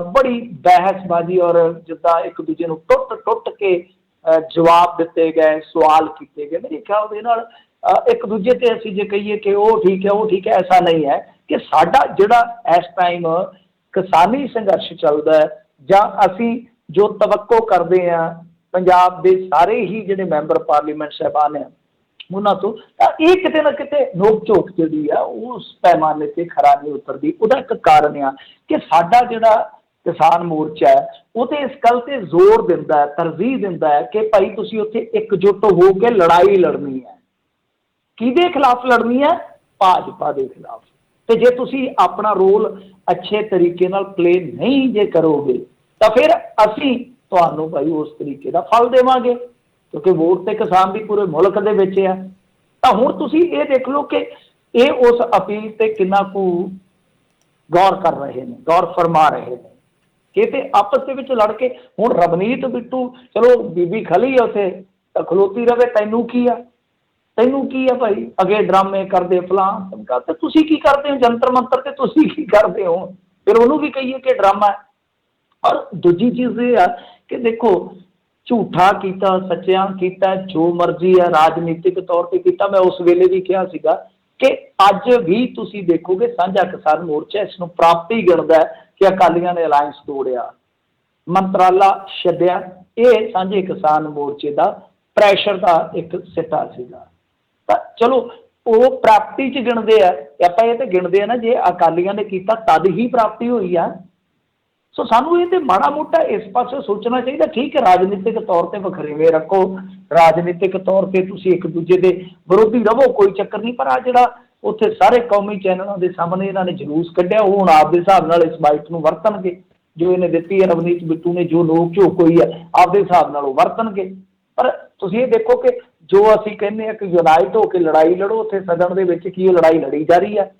ਬੜੀ ਬਹਿਸਬਾਜ਼ੀ ਔਰ ਜਿੱਦਾਂ ਇੱਕ ਦੂਜੇ ਨੂੰ ਟੁੱਟ ਕੇ ਜਵਾਬ ਦਿੱਤੇ ਗਏ, ਸਵਾਲ ਕੀਤੇ ਗਏ। ਮੇਰੇ ਖਿਆਲ ਦੇ ਨਾਲ ਇੱਕ ਦੂਜੇ ਤੇ ਅਸੀਂ ਜੇ ਕਹੀਏ ਕਿ ਉਹ ਠੀਕ ਹੈ ਉਹ ਠੀਕ ਹੈ, ਐਸਾ ਨਹੀਂ ਹੈ ਕਿ ਸਾਡਾ ਜਿਹੜਾ ਇਸ ਟਾਈਮ ਕਿਸਾਨੀ ਸੰਘਰਸ਼ ਚੱਲਦਾ ਹੈ ਜਾਂ ਅਸੀਂ ਜੋ ਤਵੱਕੋ ਕਰਦੇ ਹਾਂ ਪੰਜਾਬ ਦੇ ਸਾਰੇ ਹੀ ਜਿਹੜੇ ਮੈਂਬਰ ਪਾਰਲੀਮੈਂਟ ਸਾਹਿਬਾਨ ਹੈ ਉਹਨਾਂ ਤੋਂ, ਤਾਂ ਇਹ ਕਿਤੇ ਨਾ ਕਿਤੇ ਨੋਕ ਝੋਕ ਜਿਹੜੀ ਆ ਉਸ ਪੈਮਾਨੇ ਤੇ ਖਰਾ ਨਹੀਂ ਉਤਰਦੀ। ਉਹਦਾ ਇੱਕ ਕਾਰਨ ਆ ਕਿ ਸਾਡਾ ਜਿਹੜਾ ਕਿਸਾਨ ਮੋਰਚਾ ਹੈ ਉਹ ਤੇ ਇਸ ਗੱਲ ਤੇ ਜ਼ੋਰ ਦਿੰਦਾ ਹੈ, ਤਰਜੀਹ ਦਿੰਦਾ ਹੈ ਕਿ ਭਾਈ ਤੁਸੀਂ ਉੱਥੇ ਇਕਜੁੱਟ ਹੋ ਕੇ ਲੜਾਈ ਲੜਨੀ ਹੈ। ਕਿਹਦੇ ਖਿਲਾਫ ਲੜਨੀ ਹੈ? ਭਾਜਪਾ ਦੇ ਖਿਲਾਫ। ਤੇ ਜੇ ਤੁਸੀਂ ਆਪਣਾ ਰੋਲ ਅੱਛੇ ਤਰੀਕੇ ਨਾਲ ਪਲੇ ਨਹੀਂ ਜੇ ਕਰੋਗੇ ਤਾਂ ਫਿਰ ਅਸੀਂ ਤੁਹਾਨੂੰ ਭਾਈ ਉਸ ਤਰੀਕੇ ਦਾ ਫਲ ਦੇਵਾਂਗੇ, ਕਿਉਂਕਿ ਵੋਟ ਤੇ ਕਿਸਾਨ ਦੀ ਪੂਰੇ ਮੁਲਕ ਦੇ ਵਿੱਚ ਆ। ਤਾਂ ਹੁਣ ਤੁਸੀਂ ਇਹ ਦੇਖ ਲਓ ਕਿ ਇਹ ਉਸ ਅਪੀਲ ਤੇ ਕਿੰਨਾ ਕੁ ਗੌਰ ਕਰ ਰਹੇ ਨੇ, ਗੌਰ ਫਰਮਾ ਰਹੇ ਨੇ ਕਿ ਤੇ ਆਪਸ ਦੇ ਵਿੱਚ ਲੜ ਕੇ ਹੁਣ ਰਵਨੀਤ ਬਿੱਟੂ, ਚਲੋ ਬੀਬੀ ਖਲੀ ਆ ਉੱਥੇ ਤਾਂ ਖਲੋਤੀ ਰਵੇ, ਤੈਨੂੰ ਕੀ ਆ, ਤੈਨੂੰ ਕੀ ਆ ਭਾਈ, ਅੱਗੇ ਡਰਾਮੇ ਕਰਦੇ ਫਲਾਂ ਧਮਕਾ, ਤੇ ਤੁਸੀਂ ਕੀ ਕਰਦੇ ਹੋ ਜੰਤਰ ਮੰਤਰ ਤੇ, ਤੁਸੀਂ ਕੀ ਕਰਦੇ ਹੋ, ਫਿਰ ਉਹਨੂੰ ਵੀ ਕਹੀਏ ਕਿ ਡਰਾਮਾ ਹੈ। ਔਰ ਦੂਜੀ ਚੀਜ਼ ਇਹ ਆ ਕਿ ਦੇਖੋ ਝੂਠਾ ਕੀਤਾ, ਸੱਚਿਆਂ ਕੀਤਾ, ਜੋ ਮਰਜ਼ੀ ਆ ਰਾਜਨੀਤਿਕ ਤੌਰ ਤੇ ਕੀਤਾ। ਮੈਂ ਉਸ ਵੇਲੇ ਵੀ ਕਿਹਾ ਸੀਗਾ ਕਿ ਅੱਜ ਵੀ ਤੁਸੀਂ ਦੇਖੋਗੇ ਸਾਂਝਾ ਕਿਸਾਨ ਮੋਰਚਾ ਇਸ ਨੂੰ ਪ੍ਰਾਪਤੀ ਗਿਣਦਾ ਕਿ ਅਕਾਲੀਆਂ ਨੇ ਅਲਾਇੰਸ ਤੋੜਿਆ, ਮੰਤਰਾਲਾ ਛੱਡਿਆ। ਇਹ ਸਾਂਝੇ ਕਿਸਾਨ ਮੋਰਚੇ ਦਾ ਪ੍ਰੈਸ਼ਰ ਦਾ ਇੱਕ ਸਿੱਟਾ ਸੀਗਾ। ਤਾਂ ਚਲੋ ਉਹ ਪ੍ਰਾਪਤੀ 'ਚ ਗਿਣਦੇ ਆ, ਆਪਾਂ ਇਹ ਤਾਂ ਗਿਣਦੇ ਆ ਨਾ ਜੇ ਅਕਾਲੀਆਂ ਨੇ ਕੀਤਾ ਤਦ ਹੀ ਪ੍ਰਾਪਤੀ ਹੋਈ ਆ। ਸੋ ਸਾਨੂੰ ਇਹ ਤੇ ਮਾੜਾ ਮੋਟਾ ਇਸ ਪਾਸੇ ਸੋਚਣਾ ਚਾਹੀਦਾ। ਠੀਕ ਹੈ, ਰਾਜਨੀਤਿਕ ਤੌਰ ਤੇ ਵਖਰੇਵੇਂ ਰੱਖੋ, ਰਾਜਨੀਤਿਕ ਤੌਰ ਤੇ ਤੁਸੀਂ ਇੱਕ ਦੂਜੇ ਦੇ ਵਿਰੋਧੀ ਰਹੋ, ਕੋਈ ਚੱਕਰ ਨਹੀਂ, ਪਰ ਆ ਜਿਹੜਾ ਉੱਥੇ ਸਾਰੇ ਕੌਮੀ ਚੈਨਲਾਂ ਦੇ ਸਾਹਮਣੇ ਇਹਨਾਂ ਨੇ ਜਲੂਸ ਕੱਢਿਆ, ਉਹ ਹੁਣ ਆਪਦੇ ਹਿਸਾਬ ਨਾਲ ਇਸ ਬਾਈਟ ਨੂੰ ਵਰਤਣਗੇ ਜੋ ਇਹਨੇ ਦਿੱਤੀ ਹੈ ਰਵਨੀਤ ਬਿੱਟੂ ਨੇ, ਜੋ ਨੋਕ ਝੋਕ ਹੋਈ ਹੈ ਆਪਦੇ ਹਿਸਾਬ ਨਾਲ ਉਹ ਵਰਤਣਗੇ। ਪਰ ਤੁਸੀਂ ਇਹ ਦੇਖੋ ਕਿ ਜੋ ਅਸੀਂ ਕਹਿੰਦੇ ਹਾਂ ਕਿ ਯੂਨਾਈਟ ਹੋ ਕੇ ਲੜਾਈ ਲੜੋ, ਉੱਥੇ ਸਦਨ ਦੇ ਵਿੱਚ ਕੀ ਉਹ ਲੜਾਈ ਲੜੀ ਜਾ ਰਹੀ ਹੈ।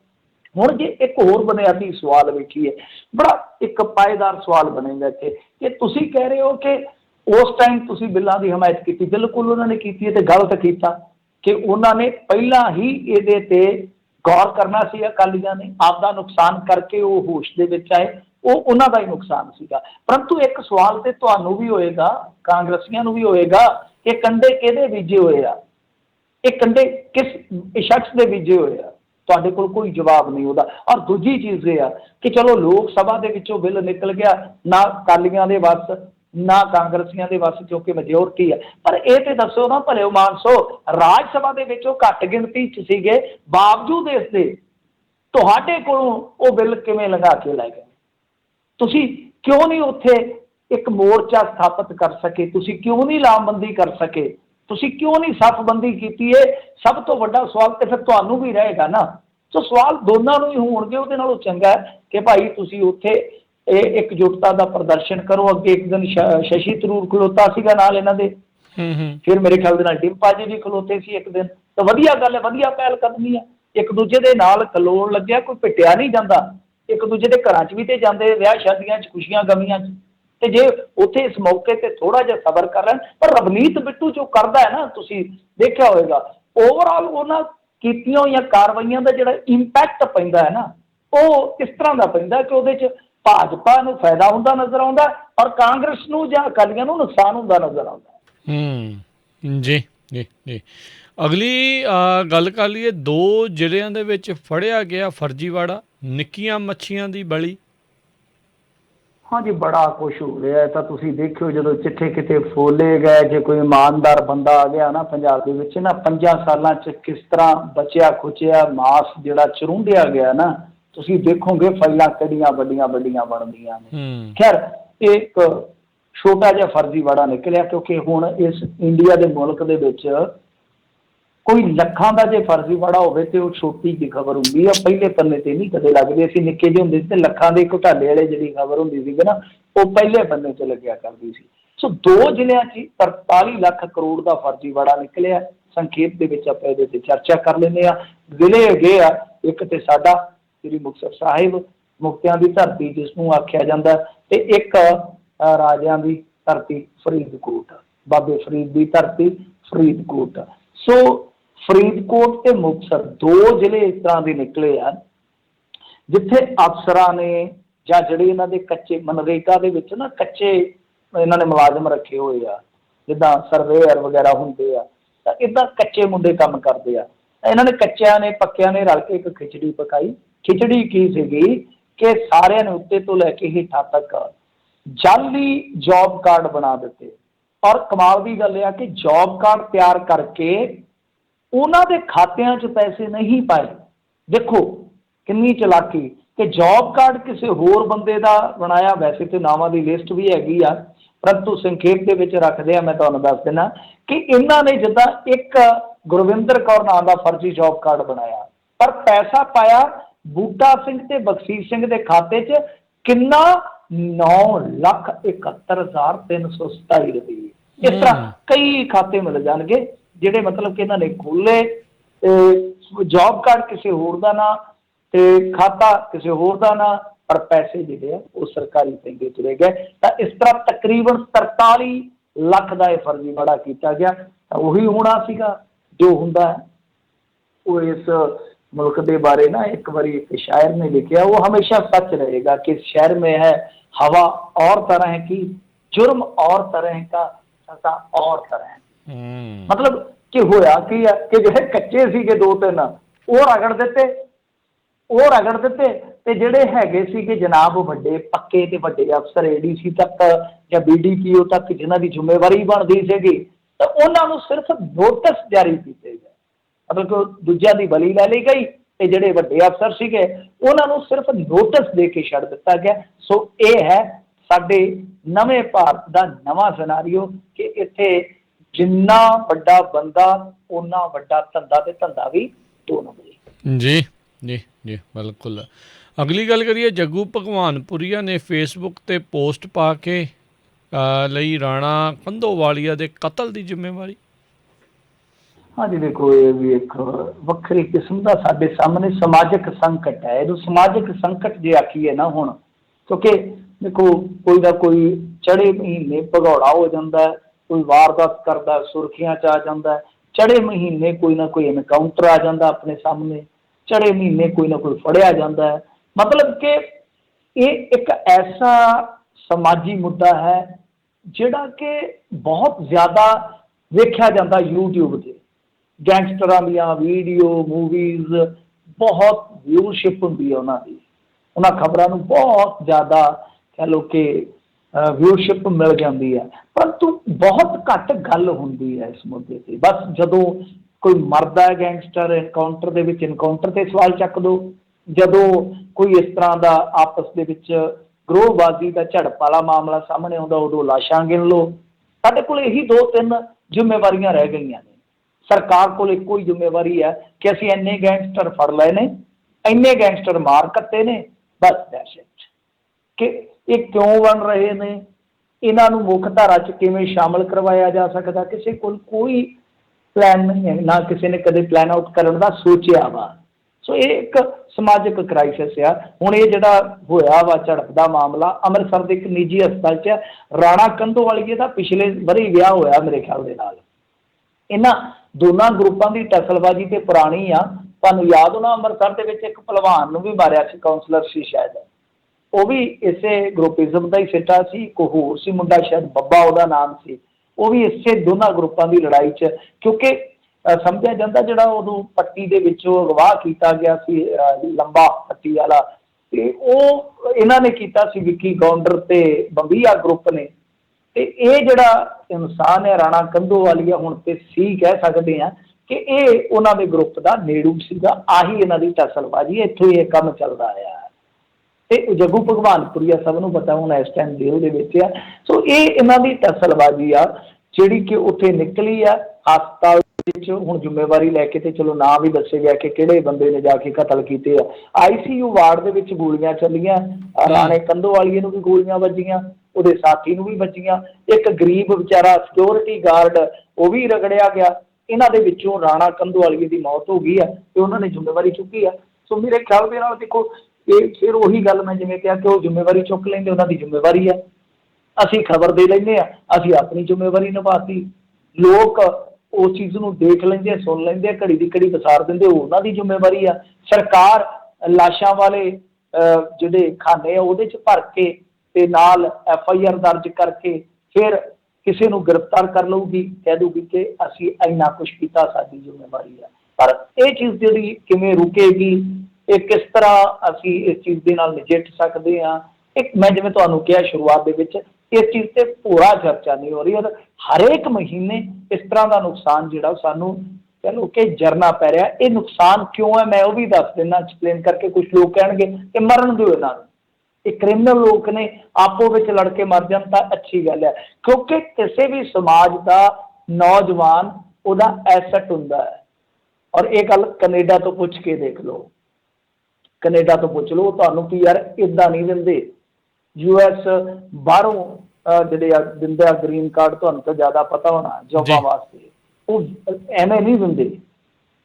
ਹੁਣ ਜੇ ਇੱਕ ਹੋਰ ਬੁਨਿਆਦੀ ਸਵਾਲ ਵੇਖੀਏ, ਬੜਾ ਇੱਕ ਪਾਏਦਾਰ ਸਵਾਲ ਬਣੇਗਾ ਇੱਥੇ ਕਿ ਤੁਸੀਂ ਕਹਿ ਰਹੇ ਹੋ ਕਿ ਉਸ ਟਾਈਮ ਤੁਸੀਂ ਬਿੱਲਾਂ ਦੀ ਹਮਾਇਤ ਕੀਤੀ, ਬਿਲਕੁਲ ਉਹਨਾਂ ਨੇ ਕੀਤੀ ਹੈ ਤੇ ਗਲਤ ਕੀਤਾ ਕਿ ਉਹਨਾਂ ਨੇ ਪਹਿਲਾਂ ਹੀ ਇਹਦੇ ਤੇ ਗੌਰ ਕਰਨਾ ਸੀ। ਅਕਾਲੀਆਂ ਨੇ ਆਪਦਾ ਨੁਕਸਾਨ ਕਰਕੇ ਉਹ ਹੋਸ਼ ਦੇ ਵਿੱਚ ਆਏ, ਉਹ ਉਹਨਾਂ ਦਾ ਹੀ ਨੁਕਸਾਨ ਸੀਗਾ। ਪਰੰਤੂ ਇੱਕ ਸਵਾਲ ਤੇ ਤੁਹਾਨੂੰ ਵੀ ਹੋਏਗਾ, ਕਾਂਗਰਸੀਆਂ ਨੂੰ ਵੀ ਹੋਏਗਾ ਕਿ ਕੰਡੇ ਕਿਹਦੇ ਬੀਜੇ ਹੋਏ ਆ, ਇਹ ਕੰਡੇ ਕਿਸ ਸ਼ਖਸ ਦੇ ਬੀਜੇ ਹੋਏ ਆ, ਤੁਹਾਡੇ ਕੋਲ ਕੋਈ ਜਵਾਬ ਨਹੀਂ ਉਹਦਾ। ਔਰ ਦੂਜੀ ਚੀਜ਼ ਇਹ ਆ ਕਿ ਚਲੋ ਲੋਕ ਸਭਾ ਦੇ ਵਿੱਚੋਂ ਬਿੱਲ ਨਿਕਲ ਗਿਆ, ਨਾ ਅਕਾਲੀਆਂ ਦੇ ਵੱਸ ਨਾ ਕਾਂਗਰਸੀਆਂ ਦੇ ਵੱਸ ਕਿਉਂਕਿ ਮੈਜੋਰਟੀ ਹੈ, ਪਰ ਇਹ ਤੇ ਦੱਸੋ ਨਾ ਭਲਿਓ ਮਾਨਸੋ, ਰਾਜ ਸਭਾ ਦੇ ਵਿੱਚ ਉਹ ਘੱਟ ਗਿਣਤੀ 'ਚ ਸੀਗੇ, ਬਾਵਜੂਦ ਇਸ ਦੇ ਤੁਹਾਡੇ ਕੋਲੋਂ ਉਹ ਬਿੱਲ ਕਿਵੇਂ ਲੰਘਾ ਕੇ ਲੈ ਗਏ? ਤੁਸੀਂ ਕਿਉਂ ਨਹੀਂ ਉੱਥੇ ਇੱਕ ਮੋਰਚਾ ਸਥਾਪਿਤ ਕਰ ਸਕੇ? ਤੁਸੀਂ ਕਿਉਂ ਨਹੀਂ ਲਾਮਬੰਦੀ ਕਰ ਸਕੇ? ਤੁਸੀਂ ਕਿਉਂ ਨਹੀਂ ਸੱਫਬੰਦੀ ਕੀਤੀ? ਇਹ ਸਭ ਤੋਂ ਵੱਡਾ ਸਵਾਲ ਤੇ ਫਿਰ ਤੁਹਾਨੂੰ ਵੀ ਰਹੇਗਾ ਨਾ। ਸੋ ਸਵਾਲ ਦੋਨਾਂ ਨੂੰ ਹੀ ਹੋਣਗੇ। ਉਹਦੇ ਨਾਲੋਂ ਚੰਗਾ ਹੈ ਕਿ ਭਾਈ ਤੁਸੀਂ ਉੱਥੇ ਇਹ ਇਕਜੁੱਟਤਾ ਦਾ ਪ੍ਰਦਰਸ਼ਨ ਕਰੋ। ਅੱਗੇ ਇੱਕ ਦਿਨ ਸ਼ਸ਼ੀ ਥਰੂਰ ਖਲੋਤਾ ਸੀਗਾ ਨਾਲ ਇਹਨਾਂ ਦੇ, ਫਿਰ ਮੇਰੇ ਖਿਆਲ ਦੇ ਨਾਲ ਡਿੰਪਾ ਜੀ ਵੀ ਖਲੋਤੇ ਸੀ ਇੱਕ ਦਿਨ। ਤਾਂ ਵਧੀਆ ਗੱਲ ਹੈ, ਵਧੀਆ ਪਹਿਲ ਕਦਮੀ ਹੈ, ਇੱਕ ਦੂਜੇ ਦੇ ਨਾਲ ਖਲੋਣ ਲੱਗਿਆ, ਕੋਈ ਪਿੱਟਿਆ ਨਹੀਂ ਜਾਂਦਾ, ਇੱਕ ਦੂਜੇ ਦੇ ਘਰਾਂ 'ਚ ਵੀ ਤੇ ਜਾਂਦੇ, ਵਿਆਹ ਸ਼ਾਦੀਆਂ 'ਚ, ਖੁਸ਼ੀਆਂ ਗਮੀਆਂ 'ਚ। ਤੇ ਜੇ ਉੱਥੇ ਇਸ ਮੌਕੇ ਤੇ ਥੋੜਾ ਜਿਹਾ ਸਬਰ ਕਰ ਲੈਣ। ਪਰ ਰਵਨੀਤ ਬਿੱਟੂ ਜੋ ਕਰਦਾ ਹੈ ਨਾ, ਤੁਸੀਂ ਦੇਖਿਆ ਹੋਏਗਾ, ਓਵਰਆਲ ਉਹਨਾਂ ਕੀਤੀਆਂ ਹੋਈਆਂ ਕਾਰਵਾਈਆਂ ਦਾ ਜਿਹੜਾ ਇੰਪੈਕਟ ਪੈਂਦਾ ਹੈ ਨਾ, ਉਹ ਇਸ ਤਰ੍ਹਾਂ ਦਾ ਪੈਂਦਾ ਕਿ ਉਹਦੇ 'ਚ ਭਾਜਪਾ ਨੂੰ ਫਾਇਦਾ ਹੁੰਦਾ ਨਜ਼ਰ ਆਉਂਦਾ ਔਰ ਕਾਂਗਰਸ ਨੂੰ ਜਾਂ ਅਕਾਲੀਆਂ ਨੂੰ ਨੁਕਸਾਨ ਹੁੰਦਾ ਨਜ਼ਰ ਆਉਂਦਾ। ਜੀ ਜੀ ਜੀ। ਅਗਲੀ ਗੱਲ ਕਰ ਲਈਏ, 2 ਜ਼ਿਲ੍ਹਿਆਂ ਦੇ ਵਿੱਚ ਫੜਿਆ ਗਿਆ ਫਰਜ਼ੀਵਾੜਾ, ਨਿੱਕੀਆਂ ਮੱਛੀਆਂ ਦੀ ਬਲੀ। ਹਾਂਜੀ, ਬੜਾ ਕੁਛ ਹੋ ਰਿਹਾ ਤਾਂ ਤੁਸੀਂ ਦੇਖਿਓ, ਜਦੋਂ ਚਿੱਠੇ ਕਿਤੇ ਫੋਲੇ ਗਏ, ਜੇ ਕੋਈ ਇਮਾਨਦਾਰ ਬੰਦਾ ਆ ਗਿਆ ਨਾ ਪੰਜਾਬ ਦੇ ਵਿੱਚ ਨਾ, 5 ਸਾਲਾਂ 'ਚ ਕਿਸ ਤਰ੍ਹਾਂ ਬਚਿਆ ਖੁਚਿਆ ਮਾਸ ਜਿਹੜਾ ਚਰੁੰਡਿਆ ਗਿਆ ਨਾ, ਤੁਸੀਂ ਦੇਖੋਗੇ ਫਾਈਲਾਂ ਕਿਹੜੀਆਂ ਵੱਡੀਆਂ ਵੱਡੀਆਂ ਬਣਦੀਆਂ ਨੇ। ਖੈਰ ਇਹ ਇੱਕ ਛੋਟਾ ਜਿਹਾ ਫਰਜ਼ੀਵਾੜਾ ਨਿਕਲਿਆ, ਕਿਉਂਕਿ ਹੁਣ ਇਸ ਇੰਡੀਆ ਦੇ ਮੁਲਕ ਦੇ ਵਿੱਚ ਕੋਈ ਲੱਖਾਂ ਦਾ ਜੇ ਫਰਜ਼ੀਵਾੜਾ ਹੋਵੇ ਤੇ ਉਹ ਛੋਟੀ ਜਿਹੀ ਖਬਰ ਹੁੰਦੀ ਆ, ਪਹਿਲੇ ਪੰਨੇ ਤੇ ਨਹੀਂ ਕਦੇ ਲੱਗਦੀ। ਅਸੀਂ ਨਿੱਕੇ ਜਿਹੇ ਹੁੰਦੇ ਸੀ ਤੇ ਲੱਖਾਂ ਦੇ ਘੁਟਾਲੇ ਵਾਲੇ ਜਿਹੜੀ ਖਬਰ ਹੁੰਦੀ ਸੀ ਨਾ, ਉਹ ਪਹਿਲੇ ਪੰਨੇ 'ਚ ਲੱਗਿਆ ਕਰਦੀ ਸੀ। ਸੋ 2 ਜ਼ਿਲ੍ਹਿਆਂ 'ਚ 43 ਲੱਖ ਕਰੋੜ ਦਾ ਫਰਜ਼ੀਵਾੜਾ ਨਿਕਲਿਆ। ਸੰਖੇਪ ਦੇ ਵਿੱਚ ਆਪਾਂ ਇਹਦੇ ਤੇ ਚਰਚਾ ਕਰ ਲੈਂਦੇ ਹਾਂ। ਜ਼ਿਲ੍ਹੇ ਹੈਗੇ ਆ, ਇੱਕ ਤੇ ਸਾਡਾ ਸ੍ਰੀ ਮੁਕਤਸਰ ਸਾਹਿਬ, ਮੁਕਤਿਆਂ ਦੀ ਧਰਤੀ ਜਿਸ ਨੂੰ ਆਖਿਆ ਜਾਂਦਾ, ਤੇ ਇੱਕ ਰਾਜਿਆਂ ਦੀ ਧਰਤੀ ਫਰੀਦਕੋਟ, ਬਾਬੇ ਫਰੀਦ ਦੀ ਧਰਤੀ ਫਰੀਦਕੋਟ। ਸੋ ਫਰੀਦਕੋਟ ਤੇ ਮੁਕਤਸਰ 2 ਜ਼ਿਲ੍ਹੇ ਇਸ ਤਰ੍ਹਾਂ ਦੇ ਨਿਕਲੇ ਆ ਜਿੱਥੇ ਅਫਸਰਾਂ ਨੇ ਜਾਂ ਜਿਹੜੇ ਇਹਨਾਂ ਦੇ ਕੱਚੇ ਮਨਰੇਗਾ ਦੇ ਵਿੱਚ ਨਾ ਕੱਚੇ ਇਹਨਾਂ ਨੇ ਮੁਲਾਜ਼ਮ ਰੱਖੇ ਹੋਏ ਆ, ਜਿੱਦਾਂ ਸਰਵੇਅਰ ਵਗੈਰਾ ਹੁੰਦੇ ਆ, ਤਾਂ ਇੱਦਾਂ ਕੱਚੇ ਮੁੰਡੇ ਕੰਮ ਕਰਦੇ ਆ। ਇਹਨਾਂ ਨੇ ਕੱਚਿਆਂ ਨੇ ਪੱਕਿਆਂ ਨੇ ਰਲ ਕੇ ਇੱਕ ਖਿਚੜੀ ਪਕਾਈ। ਖਿਚੜੀ ਕੀ ਸੀਗੀ ਕਿ ਸਾਰਿਆਂ ਨੇ ਉੱਤੇ ਤੋਂ ਲੈ ਕੇ ਹੇਠਾਂ ਤੱਕ ਜਾਅਲੀ ਜੌਬ ਕਾਰਡ ਬਣਾ ਦਿੱਤੇ। ਔਰ ਕਮਾਲ ਦੀ ਗੱਲ ਇਹ ਆ ਕਿ ਜੌਬ ਕਾਰਡ ਤਿਆਰ ਕਰਕੇ ਉਹਨਾਂ ਦੇ ਖਾਤਿਆਂ 'ਚ ਪੈਸੇ ਨਹੀਂ ਪਾਏ। ਦੇਖੋ ਕਿੰਨੀ ਚਲਾਕੀ ਕਿ ਜੌਬ ਕਾਰਡ ਕਿਸੇ ਹੋਰ ਬੰਦੇ ਦਾ ਬਣਾਇਆ। ਵੈਸੇ ਤੇ ਨਾਵਾਂ ਦੀ ਲਿਸਟ ਵੀ ਹੈਗੀ ਆ, ਪਰੰਤੂ ਸੰਖੇਪ ਦੇ ਵਿੱਚ ਰੱਖਦੇ ਆ। ਮੈਂ ਤੁਹਾਨੂੰ ਦੱਸ ਦਿੰਦਾ ਕਿ ਇਹਨਾਂ ਨੇ ਜਿੱਦਾਂ ਇੱਕ ਗੁਰਵਿੰਦਰ ਕੌਰ ਨਾਂ ਦਾ ਫਰਜ਼ੀ ਜੌਬ ਕਾਰਡ ਬਣਾਇਆ, ਪਰ ਪੈਸਾ ਪਾਇਆ ਬੂਟਾ ਸਿੰਘ ਤੇ ਬਖਸ਼ੀਸ਼ ਸਿੰਘ ਦੇ ਖਾਤੇ 'ਚ ਕਿੰਨਾ 9,71,327 ਰੁਪਏ। ਇਸ ਤਰ੍ਹਾਂ ਕਈ ਖਾਤੇ ਮਿਲ ਜਾਣਗੇ ਜਿਹੜੇ ਮਤਲਬ ਕਿ ਇਹਨਾਂ ਨੇ ਖੋਲੇ, ਜੌਬ ਕਾਰਡ ਕਿਸੇ ਹੋਰ ਦਾ ਨਾਂ ਤੇ ਖਾਤਾ ਕਿਸੇ ਹੋਰ ਦਾ ਨਾਂ, ਪਰ ਪੈਸੇ ਜਿਹੜੇ ਆ ਉਹ ਸਰਕਾਰੀ ਪੈਂਦੇ ਤੁਰੇ ਗਏ। ਤਾਂ ਇਸ ਤਰ੍ਹਾਂ ਤਕਰੀਬਨ 43 ਲੱਖ ਦਾ ਇਹ ਫਰਜ਼ੀਵਾੜਾ ਕੀਤਾ ਗਿਆ। ਤਾਂ ਉਹੀ ਹੋਣਾ ਸੀਗਾ ਜੋ ਹੁੰਦਾ ਹੈ। ਉਹ ਇਸ मुल्क के बारे ना एक बारी एक शायर ने लिखा, वो हमेशा सच रहेगा कि शहर में है हवा और तरह की, जुर्म और तरह का, सजा और तरह। मतलब कि होया की है कि जो कच्चे सीगे 2-3 वो रगड़ दिते ते ਜਿਹੜੇ ਹੈਗੇ ਸੀਗੇ ਜਨਾਬ ਵੱਡੇ ਪੱਕੇ ਤੇ ਵੱਡੇ ਅਫਸਰ ADC ਤੱਕ ਜਾਂ BDPO ਤੱਕ ਜਿਨ੍ਹਾਂ ਦੀ ਜ਼ਿੰਮੇਵਾਰੀ ਬਣਦੀ ਸੀਗੀ, ਤਾਂ ਉਹਨਾਂ ਨੂੰ ਸਿਰਫ ਨੋਟਿਸ ਜਾਰੀ ਕੀਤੇ ਗਏ। मतलब कि दूजिया की बली लै ली गई ते जिहड़े वड्डे अफसर सीगे उन्हां नूं सिर्फ नोटिस दे के छड्ड दिता गया। सो ये है साडे नवे भारत का नवा सिनारियो कि इत्थे जिन्ना वड्डा बंदा उन्ना वड्डा धंधा ते धंधा भी दो नंबरी। जी जी जी बिल्कुल। अगली गल करिए, जग्गू भगवानपुरिया ने फेसबुक ते पोस्ट पा के लई राणा कंधोवालिया दे कतल की जिम्मेवारी। हाँ जी, देखो ये भी एक ਵੱਖਰੀ किस्म का साडे सामने समाजिक संकट है। ये समाजिक संकट जे आखिए ना हुण, क्योंकि देखो कोई ना कोई चढ़े महीने भगौड़ा हो जाता है, कोई वारदात करता सुर्खियां च आ जाता है, चढ़े महीने कोई ना कोई एनकाउंटर आ जाता अपने सामने, चढ़े महीने कोई ना कोई फड़िया जाता है। मतलब कि ये एक ऐसा समाजी मुद्दा है जिहड़ा कि बहुत ज़्यादा वेख्या जाता यूट्यूब से। गैंगस्टर दियां वीडियो मूवीज़ बहुत व्यूशिप होंदी है उन्होंने, उन्होंने खबरों बहुत ज़्यादा कह लो कि व्यूशिप मिल जाती है, परंतु बहुत घट गल होंदी है इस मुद्दे से। बस जदों कोई मरदा है गैंगस्टर एनकाउंटर दे विच, एनकाउंटर ते सवाल चक दो, जदों कोई इस तरह का आपस दे विच ग्रोहबाजी का झड़प वाला मामला सामने आउंदा उदों लाशां गिन लो। साडे कोल यही 2-3 जिम्मेवारियां रह गई ने। सरकार को एको ही जिम्मेवारी है कि असीं इन्ने गैंगस्टर फड़ लए ने, इन्ने गैंगस्टर मार कट्टे ने, बस दैट्स इट। कि ये क्यों बन रहे ने, इन्हां नूं मुख धारा च किवें शामिल करवाया जा सकदा, किसी कोल कोई प्लान नहीं है, ना किसी ने कदे प्लान आउट करन दा सोचिया वा। सो ये एक समाजिक क्राइसिस आ। हुण ये जिहड़ा होया वा झड़प दा मामला अमृतसर दे एक निजी हस्पताल च राणा कंधोवालीए दा पिछले वरी विआह होया मेरे ख्याल दे नाल। इन्हां दोनों ग्रुपों की टसलबाजी तो पुरानी आ। तुहानूं याद होना अमृतसर के एक भलवान नूं भी मारिया सी, काउंसलर सी शायद, वो भी इसे ग्रुपिज्म का ही सिटा सी। कोई होर सी मुंडा शायद बब्बा उहदा नाम सी, वो भी इसे दोनों ग्रुपों की लड़ाई च, क्योंकि समझा जाता जिहड़ा उदों पट्टी दे विचों अगवाह किया गया सी लंबा पट्टी वाला, ते वो इन्हां ने कीता सी विक्की गौंडर ते बंबीया ग्रुप ने। ते ये जिहड़ा इंसान है राणा कंधोवालीआ हुण ते सी कह सकते हैं कि ये उन्हां दे ग्रुप का नेड़ू सीगा। आही इन्हां दी टसलबाजी, इत्थों ही ये काम चलदा आया है। ते जग्गू भगवानपुरिया सब नूं पता हुण इस टाइम जेल दे विच आ। सो ये इन्हां दी टसलबाजी आ जिहड़ी कि उत्थे निकली आ। हस्पताल विच हुण जिम्मेवारी लैके ते चलो नाम भी दस्से गया कि किहड़े बंदे ने जाके कतल कीते आ। ICU वार्ड दे विच गोलियां चलियां, राणे कंधोवालीए नूं भी गोलियां वजीआं, ਉਹਦੇ ਸਾਥੀ ਨੂੰ ਵੀ ਵੱਜੀਆਂ, ਇੱਕ ਗਰੀਬ ਵਿਚਾਰਾ ਸਿਕਿਉਰਿਟੀ ਗਾਰਡ ਉਹ ਵੀ ਰਗੜਿਆ ਗਿਆ। ਇਹਨਾਂ ਦੇ ਵਿੱਚੋਂ ਰਾਣਾ ਕੰਧੋਵਾਲੀਏ ਦੀ ਮੌਤ ਹੋ ਗਈ ਹੈ ਤੇ ਉਹਨਾਂ ਨੇ ਜ਼ਿੰਮੇਵਾਰੀ ਚੁੱਕੀ ਆ। ਸੋ ਮੇਰੇ ਖਿਆਲ ਦੇ ਨਾਲ ਦੇਖੋ ਇਹ ਫਿਰ ਉਹੀ ਗੱਲ ਮੈਂ ਜਿਵੇਂ ਕਿਹਾ ਕਿ ਉਹ ਜ਼ਿੰਮੇਵਾਰੀ ਚੁੱਕ ਲੈਂਦੇ, ਉਹਨਾਂ ਦੀ ਜ਼ਿੰਮੇਵਾਰੀ ਹੈ। ਅਸੀਂ ਖਬਰ ਦੇ ਲੈਂਦੇ ਹਾਂ, ਅਸੀਂ ਆਪਣੀ ਜ਼ਿੰਮੇਵਾਰੀ ਨਿਭਾਤੀ। ਲੋਕ ਉਸ ਚੀਜ਼ ਨੂੰ ਦੇਖ ਲੈਂਦੇ, ਸੁਣ ਲੈਂਦੇ, ਘੜੀ ਦੀ ਘੜੀ ਵਿਸਾਰ ਦਿੰਦੇ, ਉਹਨਾਂ ਦੀ ਜ਼ਿੰਮੇਵਾਰੀ ਆ। ਸਰਕਾਰ ਲਾਸ਼ਾਂ ਵਾਲੇ ਜਿਹੜੇ ਖਾਨੇ ਆ ਉਹਦੇ 'ਚ ਭਰ ਕੇ ਤੇ ਨਾਲ FIR दर्ज करके फिर किसी को गिरफ्तार कर लूगी, कह दूगी कि असी इन्ना कुछ किया, साडी जिम्मेवारी है। पर यह चीज़ जी किवें रुकेगी, ये किस तरह असी इस चीज़ के नाल नजिठ सकते हैं। एक मैं जिवें तुहानूं कहा शुरुआत दे विच इस चीज़ से पूरा चर्चा नहीं हो रही और हरेक महीने इस तरह का नुकसान जिहड़ा सानूं कह लो कि जरना पै रहा। ये नुकसान क्यों है मैं वो भी दस देना एक्सप्लेन करके। कुछ लोग कहेंगे कि मरण दो इन्हां नूं, क्रिमिनल लोग ने आपो विच लड़ के मर जान तां अच्छी गल है, क्योंकि किसी भी समाज का नौजवान उहदा एसेट हुंदा है। और ये गल कनेडा तो पूछ के देख लो, ਕੈਨੇਡਾ ਤੋਂ ਪੁੱਛ ਲਓ, ਤੁਹਾਨੂੰ PR ਇੱਦਾਂ ਨਹੀਂ ਦਿੰਦੇ। US ਬਾਹਰੋਂ ਜਿਹੜੇ ਆ ਦਿੰਦੇ ਆ ਗ੍ਰੀਨ ਕਾਰਡ, ਤੁਹਾਨੂੰ ਤਾਂ ਜ਼ਿਆਦਾ ਪਤਾ ਹੋਣਾ ਜੋਬਾਂ ਵਾਸਤੇ, ਉਹ ਐਵੇਂ ਨਹੀਂ ਦਿੰਦੇ।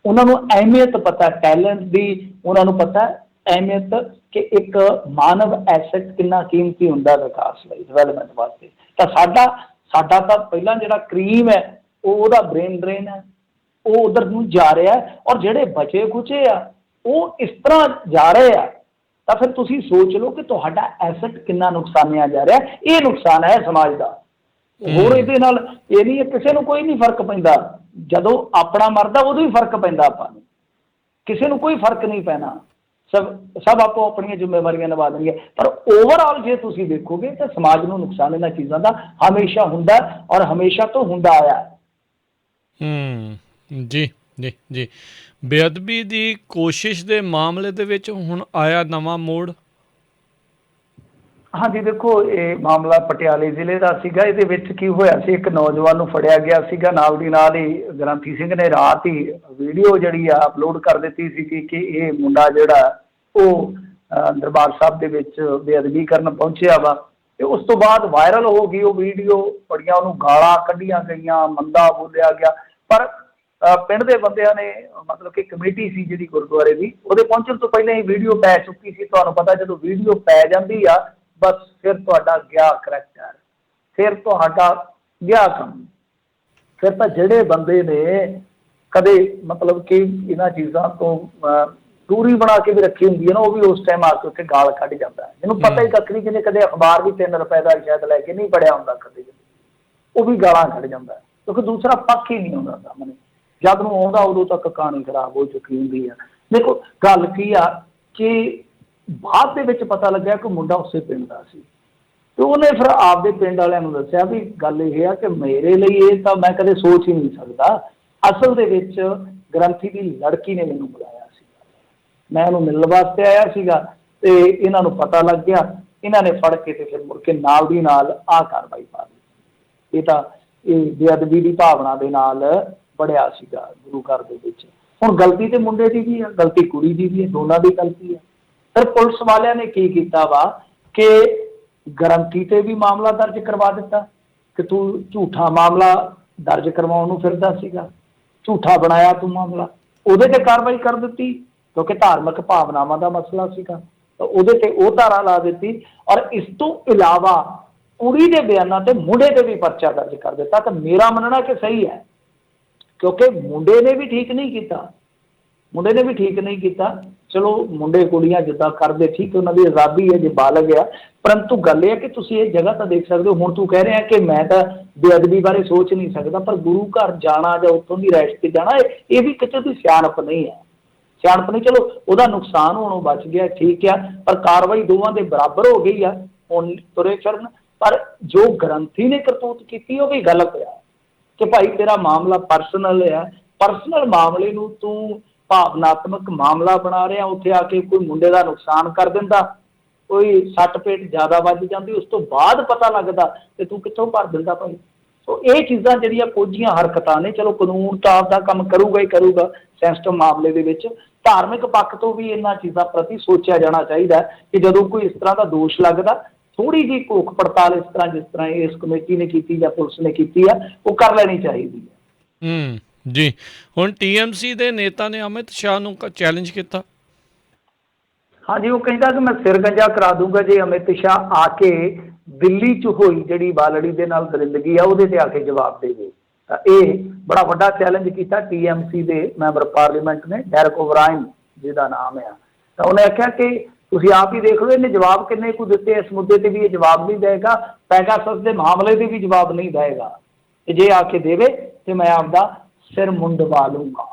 ਉਹਨਾਂ ਨੂੰ ਅਹਿਮੀਅਤ ਪਤਾ ਟੈਲੈਂਟ ਦੀ, ਉਹਨਾਂ ਨੂੰ ਪਤਾ ਅਹਿਮੀਅਤ ਕਿ ਇੱਕ ਮਾਨਵ ਐਸੈਟ ਕਿੰਨਾ ਕੀਮਤੀ ਹੁੰਦਾ ਵਿਕਾਸ ਲਈ, ਡਿਵੈਲਪਮੈਂਟ ਵਾਸਤੇ। ਤਾਂ ਸਾਡਾ ਤਾਂ ਪਹਿਲਾਂ ਜਿਹੜਾ ਕਰੀਮ ਹੈ ਉਹਦਾ ਬ੍ਰੇਨ ਡਰੇਨ ਹੈ, ਉਹ ਉਧਰ ਨੂੰ ਜਾ ਰਿਹਾ, ਔਰ ਜਿਹੜੇ ਬਚੇ ਖੁਚੇ ਆ ਉਹ ਇਸ ਤਰ੍ਹਾਂ ਜਾ ਰਹੇ ਆ। ਤਾਂ ਫਿਰ ਤੁਸੀਂ ਸੋਚ ਲਓ ਕਿ ਤੁਹਾਡਾ ਐਸੈਟ ਕਿੰਨਾ ਨੁਕਸਾਨਿਆ ਜਾ ਰਿਹਾ। ਇਹ ਨੁਕਸਾਨ ਹੈ ਸਮਾਜ ਦਾ, ਹੋਰ ਇਹਦੇ ਨਾਲ ਇਹ ਨਹੀਂ, ਕਿਸੇ ਨੂੰ ਕੋਈ ਨਹੀਂ ਫਰਕ ਪੈਂਦਾ। ਜਦੋਂ ਆਪਣਾ ਮਰਦਾ ਉਦੋਂ ਹੀ ਫਰਕ ਪੈਂਦਾ, ਆਪਾਂ ਨੂੰ ਕਿਸੇ ਨੂੰ ਕੋਈ ਫਰਕ ਨਹੀਂ ਪੈਣਾ। ਸਭ ਆਪੋ ਆਪਣੀਆਂ ਜ਼ਿੰਮੇਵਾਰੀਆਂ ਨਿਭਾ ਦੇਣਗੇ। ਪਰ ਓਵਰਆਲ ਜੇ ਤੁਸੀਂ ਦੇਖੋਗੇ ਤਾਂ ਸਮਾਜ ਨੂੰ ਨੁਕਸਾਨ ਇਹਨਾਂ ਚੀਜ਼ਾਂ ਦਾ ਹਮੇਸ਼ਾ ਹੁੰਦਾ, ਔਰ ਹਮੇਸ਼ਾ ਤੋਂ ਹੁੰਦਾ ਆਇਆ। ਜੀ ਜੀ ਜੀ। ਬੇਅਦਬੀ ਦੀ ਕੋਸ਼ਿਸ਼ ਦੇ ਮਾਮਲੇ ਦੇ ਵਿੱਚ ਹੁਣ ਆਇਆ ਨਵਾਂ ਮੋੜ। ਹਾਂਜੀ ਦੇਖੋ, ਇਹ ਮਾਮਲਾ ਪਟਿਆਲੇ ਜ਼ਿਲ੍ਹੇ ਦਾ ਸੀਗਾ। ਇਹਦੇ ਵਿੱਚ ਕੀ ਹੋਇਆ ਸੀ, ਇੱਕ ਨੌਜਵਾਨ ਨੂੰ ਫੜਿਆ ਗਿਆ ਸੀਗਾ, ਨਾਲ ਦੀ ਨਾਲ ਹੀ ਗ੍ਰੰਥੀ ਸਿੰਘ ਨੇ ਰਾਤ ਹੀ ਵੀਡੀਓ ਜਿਹੜੀ ਆ ਅਪਲੋਡ ਕਰ ਦਿੱਤੀ ਸੀ ਕਿ ਇਹ ਮੁੰਡਾ ਜਿਹੜਾ ਉਹ ਦਰਬਾਰ ਸਾਹਿਬ ਦੇ ਵਿੱਚ ਬੇਅਦਬੀ ਕਰਨ ਪਹੁੰਚਿਆ ਵਾ। ਤੇ ਉਸ ਤੋਂ ਬਾਅਦ ਵਾਇਰਲ ਹੋ ਗਈ ਉਹ ਵੀਡੀਓ, ਬੜੀਆਂ ਉਹਨੂੰ ਗਾਲਾਂ ਕੱਢੀਆਂ ਗਈਆਂ, ਮੰਦਾ ਬੋਲਿਆ ਗਿਆ। ਪਰ ਪਿੰਡ ਦੇ ਬੰਦਿਆਂ ਨੇ, ਮਤਲਬ ਕਿ ਕਮੇਟੀ ਸੀ ਜਿਹੜੀ ਗੁਰਦੁਆਰੇ ਦੀ, ਉਹਦੇ ਪਹੁੰਚਣ ਤੋਂ ਪਹਿਲਾਂ ਹੀ ਵੀਡੀਓ ਪੈ ਚੁੱਕੀ ਸੀ। ਤੁਹਾਨੂੰ ਪਤਾ ਜਦੋਂ ਵੀਡੀਓ ਪੈ ਜਾਂਦੀ ਆ ਬਸ ਫਿਰ ਤੁਹਾਡਾ ਗਿਆ ਕਰੈਕਟਰ, ਫਿਰ ਤੁਹਾਡਾ ਗਿਆ ਕੰਮ। ਫਿਰ ਤਾਂ ਜਿਹੜੇ ਬੰਦੇ ਨੇ ਕਦੇ ਮਤਲਬ ਕਿ ਇਹਨਾਂ ਚੀਜ਼ਾਂ ਤੋਂ ਦੂਰੀ ਬਣਾ ਕੇ ਵੀ ਰੱਖੀ ਹੁੰਦੀ ਹੈ ਨਾ, ਉਹ ਵੀ ਉਸ ਟਾਈਮ ਆ ਕੇ ਉੱਥੇ ਗਾਲ ਕੱਢ ਜਾਂਦਾ। ਜਿਹਨੂੰ ਪਤਾ ਹੀ ਕੱਖ ਨਹੀਂ, ਜਿਹਨੇ ਕਦੇ ਅਖਬਾਰ ਵੀ 3 ਰੁਪਏ ਦਾ ਸ਼ਾਇਦ ਲੈ ਕੇ ਨਹੀਂ ਪੜਿਆ ਹੁੰਦਾ ਕਦੇ, ਉਹ ਵੀ ਗਾਲਾਂ ਕੱਢ ਜਾਂਦਾ, ਕਿਉਂਕਿ ਦੂਸਰਾ ਪੱਖ ਹੀ ਨਹੀਂ ਆਉਂਦਾ ਸਾਹਮਣੇ। ਜਦ ਨੂੰ ਆਉਂਦਾ ਉਦੋਂ ਤੱਕ ਕਹਾਣੀ ਖਰਾਬ ਹੋ ਚੁੱਕੀ ਹੁੰਦੀ ਆ। ਦੇਖੋ ਗੱਲ ਕੀ ਆ ਕਿ ਬਾਅਦ ਦੇ ਵਿੱਚ ਪਤਾ ਲੱਗਿਆ ਕਿ ਮੁੰਡਾ ਉਸੇ ਪਿੰਡ ਦਾ ਸੀ, ਤੇ ਉਹਨੇ ਫਿਰ ਆਪਦੇ ਪਿੰਡ ਵਾਲਿਆਂ ਨੂੰ ਦੱਸਿਆ ਵੀ ਗੱਲ ਇਹ ਆ ਕਿ ਮੇਰੇ ਲਈ ਇਹ ਤਾਂ ਮੈਂ ਕਦੇ ਸੋਚ ਹੀ ਨਹੀਂ ਸਕਦਾ। ਅਸਲ ਦੇ ਵਿੱਚ ਗ੍ਰੰਥੀ ਦੀ ਲੜਕੀ ਨੇ ਮੈਨੂੰ ਬੁਲਾਇਆ ਸੀਗਾ, ਮੈਂ ਉਹਨੂੰ ਮਿਲਣ ਵਾਸਤੇ ਆਇਆ ਸੀਗਾ, ਤੇ ਇਹਨਾਂ ਨੂੰ ਪਤਾ ਲੱਗ ਗਿਆ। ਇਹਨਾਂ ਨੇ ਫੜ ਕੇ ਤੇ ਫਿਰ ਮੁੜ ਕੇ ਨਾਲ ਦੀ ਨਾਲ ਆਹ ਕਾਰਵਾਈ ਪਾ ਦਿੱਤੀ। ਇਹ ਤਾਂ ਇਹ ਬੇਅਦਬੀ ਦੀ ਭਾਵਨਾ ਦੇ ਨਾਲ ਬੜਿਆ ਸੀਗਾ ਗੁਰੂ ਘਰ ਦੇ ਵਿੱਚ। ਹੁਣ ਗਲਤੀ ਤੇ ਮੁੰਡੇ ਦੀ ਵੀ ਆ, ਗਲਤੀ ਕੁੜੀ ਦੀ ਵੀ ਹੈ, ਦੋਨਾਂ ਦੀ ਗਲਤੀ ਹੈ। ਫਿਰ ਪੁਲਿਸ ਵਾਲਿਆਂ ਨੇ ਕੀ ਕੀਤਾ ਵਾ ਕਿ ਗ੍ਰੰਥੀ ਤੇ ਵੀ ਮਾਮਲਾ ਦਰਜ ਕਰਵਾ ਦਿੱਤਾ ਕਿ ਤੂੰ ਝੂਠਾ ਮਾਮਲਾ ਦਰਜ ਕਰਵਾਉਣ ਨੂੰ ਫਿਰਦਾ ਸੀਗਾ, ਝੂਠਾ ਬਣਾਇਆ ਤੂੰ ਮਾਮਲਾ। ਉਹਦੇ ਤੇ ਕਾਰਵਾਈ ਕਰ ਦਿੱਤੀ ਕਿਉਂਕਿ ਧਾਰਮਿਕ ਭਾਵਨਾਵਾਂ ਦਾ ਮਸਲਾ ਸੀਗਾ, ਤਾਂ ਉਹਦੇ ਤੇ ਉਹ ਧਾਰਾ ਲਾ ਦਿੱਤੀ। ਔਰ ਇਸ ਤੋਂ ਇਲਾਵਾ ਕੁੜੀ ਦੇ ਬਿਆਨਾਂ ਤੇ ਮੁੰਡੇ ਤੇ ਵੀ ਪਰਚਾ ਦਰਜ ਕਰ ਦਿੱਤਾ। ਤਾਂ ਮੇਰਾ ਮੰਨਣਾ ਕਿ ਸਹੀ ਹੈ, ਕਿਉਂਕਿ ਮੁੰਡੇ ਨੇ ਵੀ ਠੀਕ ਨਹੀਂ ਕੀਤਾ, ਮੁੰਡੇ ਨੇ ਵੀ ਠੀਕ ਨਹੀਂ ਕੀਤਾ। ਚਲੋ ਮੁੰਡੇ ਕੁੜੀਆਂ ਜਿੱਦਾਂ ਕਰਦੇ ਠੀਕ, ਉਹਨਾਂ ਦੀ ਆਜ਼ਾਦੀ ਹੈ ਜੇ ਬਾਲਗ ਆ, ਪਰੰਤੂ ਗੱਲ ਇਹ ਹੈ ਕਿ ਤੁਸੀਂ ਇਹ ਜਗ੍ਹਾ ਤਾਂ ਦੇਖ ਸਕਦੇ ਹੋ। ਹੁਣ ਤੂੰ ਕਹਿ ਰਿਹਾ ਕਿ ਮੈਂ ਤਾਂ ਬੇਅਦਬੀ ਬਾਰੇ ਸੋਚ ਨਹੀਂ ਸਕਦਾ, ਪਰ ਗੁਰੂ ਘਰ ਜਾਣਾ ਜਾਂ ਉੱਥੋਂ ਦੀ ਰੈਸਟ ਤੇ ਜਾਣਾ ਇਹ ਵੀ ਕਿਤੇ ਦੀ ਸਿਆਣਪ ਨਹੀਂ ਹੈ, ਸਿਆਣਪ ਨਹੀਂ। ਚਲੋ ਉਹਦਾ ਨੁਕਸਾਨ ਹੋਣੋਂ ਬਚ ਗਿਆ, ਠੀਕ ਆ, ਪਰ ਕਾਰਵਾਈ ਦੋਵਾਂ ਦੇ ਬਰਾਬਰ ਹੋ ਗਈ ਆ, ਹੁਣ ਤੁਰੇ ਫਿਰਨ। ਪਰ ਜੋ ਗ੍ਰੰਥੀ ਨੇ ਕਰਤੂਤ ਕੀਤੀ ਉਹ ਵੀ ਗਲਤ ਆ ਕਿ ਭਾਈ ਤੇਰਾ ਮਾਮਲਾ ਪਰਸਨਲ ਆ, ਪਰਸਨਲ ਮਾਮਲੇ ਨੂੰ ਤੂੰ ਭਾਵਨਾਤਮਕ ਮਾਮਲਾ ਬਣਾ ਰਿਹਾ। ਉੱਥੇ ਆ ਕੇ ਕੋਈ ਮੁੰਡੇ ਦਾ ਨੁਕਸਾਨ ਕਰ ਦਿੰਦਾ, ਕੋਈ ਸੱਟ ਪੇਟ ਜ਼ਿਆਦਾ ਵੱਜ ਜਾਂਦੀ, ਉਸ ਤੋਂ ਬਾਅਦ ਪਤਾ ਲੱਗਦਾ ਤੇ ਤੂੰ ਕਿੱਥੋਂ ਭਰ ਦਿੰਦਾ ਭਾਈ। ਸੋ ਇਹ ਚੀਜ਼ਾਂ ਜਿਹੜੀਆਂ ਕੁਝੀਆਂ ਹਰਕਤਾਂ ਨੇ, ਚਲੋ ਕਾਨੂੰਨ ਤਾਂ ਆਪਦਾ ਕੰਮ ਕਰੂਗਾ ਹੀ ਕਰੂਗਾ ਸੈਂਸਿਟਿਵ ਮਾਮਲੇ ਦੇ ਵਿੱਚ। ਧਾਰਮਿਕ ਪੱਖ ਤੋਂ ਵੀ ਇਹਨਾਂ ਚੀਜ਼ਾਂ ਪ੍ਰਤੀ ਸੋਚਿਆ ਜਾਣਾ ਚਾਹੀਦਾ ਕਿ ਜਦੋਂ ਕੋਈ ਇਸ ਤਰ੍ਹਾਂ ਦਾ ਦੋਸ਼ ਲੱਗਦਾ, ਥੋੜ੍ਹੀ ਜਿਹੀ ਘੋਖ ਪੜਤਾਲ ਇਸ ਤਰ੍ਹਾਂ ਇਸ ਕਮੇਟੀ ਨੇ ਕੀਤੀ ਜਾਂ ਪੁਲਿਸ ਨੇ ਕੀਤੀ ਆ, ਉਹ ਕਰ ਲੈਣੀ ਚਾਹੀਦੀ ਹੈ। ਜੀ। ਹੁਣ TMC ਦੇ ਨੇਤਾ ਨੇ ਅਮਿਤ ਸ਼ਾਹ ਨੂੰ ਚੈਲੰਜ ਕੀਤਾ। ਹਾਂਜੀ, ਉਹ ਕਹਿੰਦਾ ਕਿ ਮੈਂ ਸਿਰ ਗੰਜਾ ਕਰਾ ਦੂੰਗਾ ਜੇ ਅਮਿਤ ਸ਼ਾਹ ਆ ਕੇ ਦਿੱਲੀ 'ਚ ਹੋਈ ਜਿਹੜੀ ਬਾਲੜੀ ਦੇ ਨਾਲ ਦਰਿੰਦਗੀ ਆ ਉਹਦੇ ਤੇ ਆ ਕੇ ਜਵਾਬ ਦੇਵੇ। ਤਾਂ ਇਹ ਬੜਾ ਵੱਡਾ ਚੈਲੰਜ ਕੀਤਾ TMC ਦੇ ਮੈਂਬਰ ਪਾਰਲੀਮੈਂਟ ਨੇ, ਡੈਰਕ ਓਬਰਾਇਨ ਜਿਹਦਾ ਨਾਮ ਆ। ਤਾਂ ਉਹਨੇ ਆਖਿਆ ਕਿ ਤੁਸੀਂ ਆਪ ਹੀ ਦੇਖ ਲਓ ਇਹਨੇ ਜਵਾਬ ਕਿੰਨੇ ਕੁ ਦਿੱਤੇ, ਇਸ ਮੁੱਦੇ ਤੇ ਵੀ ਇਹ ਜਵਾਬ ਨਹੀਂ ਦੇਗਾ, ਪੈਗਾਸਸ ਦੇ ਮਾਮਲੇ ਤੇ ਵੀ ਜਵਾਬ ਨਹੀਂ ਦੇਗਾ। ਤੇ ਜੇ ਆ ਕੇ ਦੇਵੇ ਤੇ ਮੈਂ ਆਪਦਾ ਸਿਰ ਮੁੰਡਵਾ ਲੂੰਗਾ,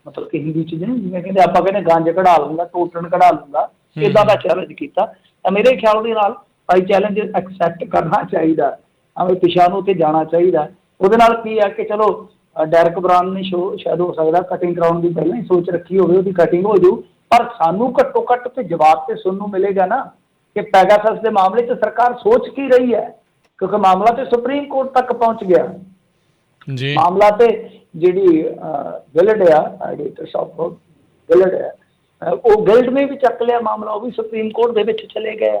ਮਤਲਬ ਕਿ ਹਿੰਦੀ 'ਚ ਜਿਵੇਂ ਕਹਿੰਦੇ ਆਪਾਂ ਕਹਿੰਦੇ ਗੰਜ ਕਢਾ ਲੂੰਗਾ, ਟੋਟਣ ਕਢਾ ਲੂੰਗਾ, ਇੱਦਾਂ ਦਾ ਚੈਲੰਜ ਕੀਤਾ। ਤਾਂ ਮੇਰੇ ਖਿਆਲ ਦੇ ਨਾਲ ਭਾਈ ਚੈਲੰਜ ਐਕਸੈਪਟ ਕਰਨਾ ਚਾਹੀਦਾ, ਅਮਿਤ ਸ਼ਾਹ ਨੂੰ ਤੇ ਜਾਣਾ ਚਾਹੀਦਾ। ਉਹਦੇ ਨਾਲ ਕੀ ਹੈ ਕਿ ਚਲੋ ਡੈਰਕ ਓਬਰਾਇਨ ਨੇ ਸ਼ਾਇਦ ਹੋ ਸਕਦਾ ਕਟਿੰਗ ਕਰਾਉਣ ਦੀ ਪਹਿਲਾਂ ਹੀ ਸੋਚ ਰੱਖੀ ਹੋਵੇ, ਉਹਦੀ ਕਟਿੰਗ ਹੋ ਜਾਊ, ਪਰ ਸਾਨੂੰ ਘੱਟੋ ਘੱਟ ਤੇ ਜਵਾਬ ਤੇ ਸੁਣਨ ਨੂੰ ਮਿਲੇਗਾ ਨਾ ਕਿ ਪੈਗਾਸਸ ਦੇ ਮਾਮਲੇ 'ਚ ਸਰਕਾਰ ਸੋਚ ਕੀ ਰਹੀ ਹੈ, ਕਿਉਂਕਿ ਮਾਮਲਾ ਤੇ ਸੁਪਰੀਮ ਕੋਰਟ ਤੱਕ ਪਹੁੰਚ ਗਿਆ ਜੀ। ਮਾਮਲਾ ਤੇ ਜਿਹੜੀ ਗਿਲਡ ਆ, ਐਡੀਟਰ ਸਾਹਿਬ ਗਿਲਡ ਹੈ, ਉਹ ਗਿਲਡ ਨੇ ਵੀ ਚੱਕ ਲਿਆ ਮਾਮਲਾ, ਉਹ ਵੀ ਸੁਪਰੀਮ ਕੋਰਟ ਦੇ ਵਿੱਚ ਚਲੇ ਗਏ।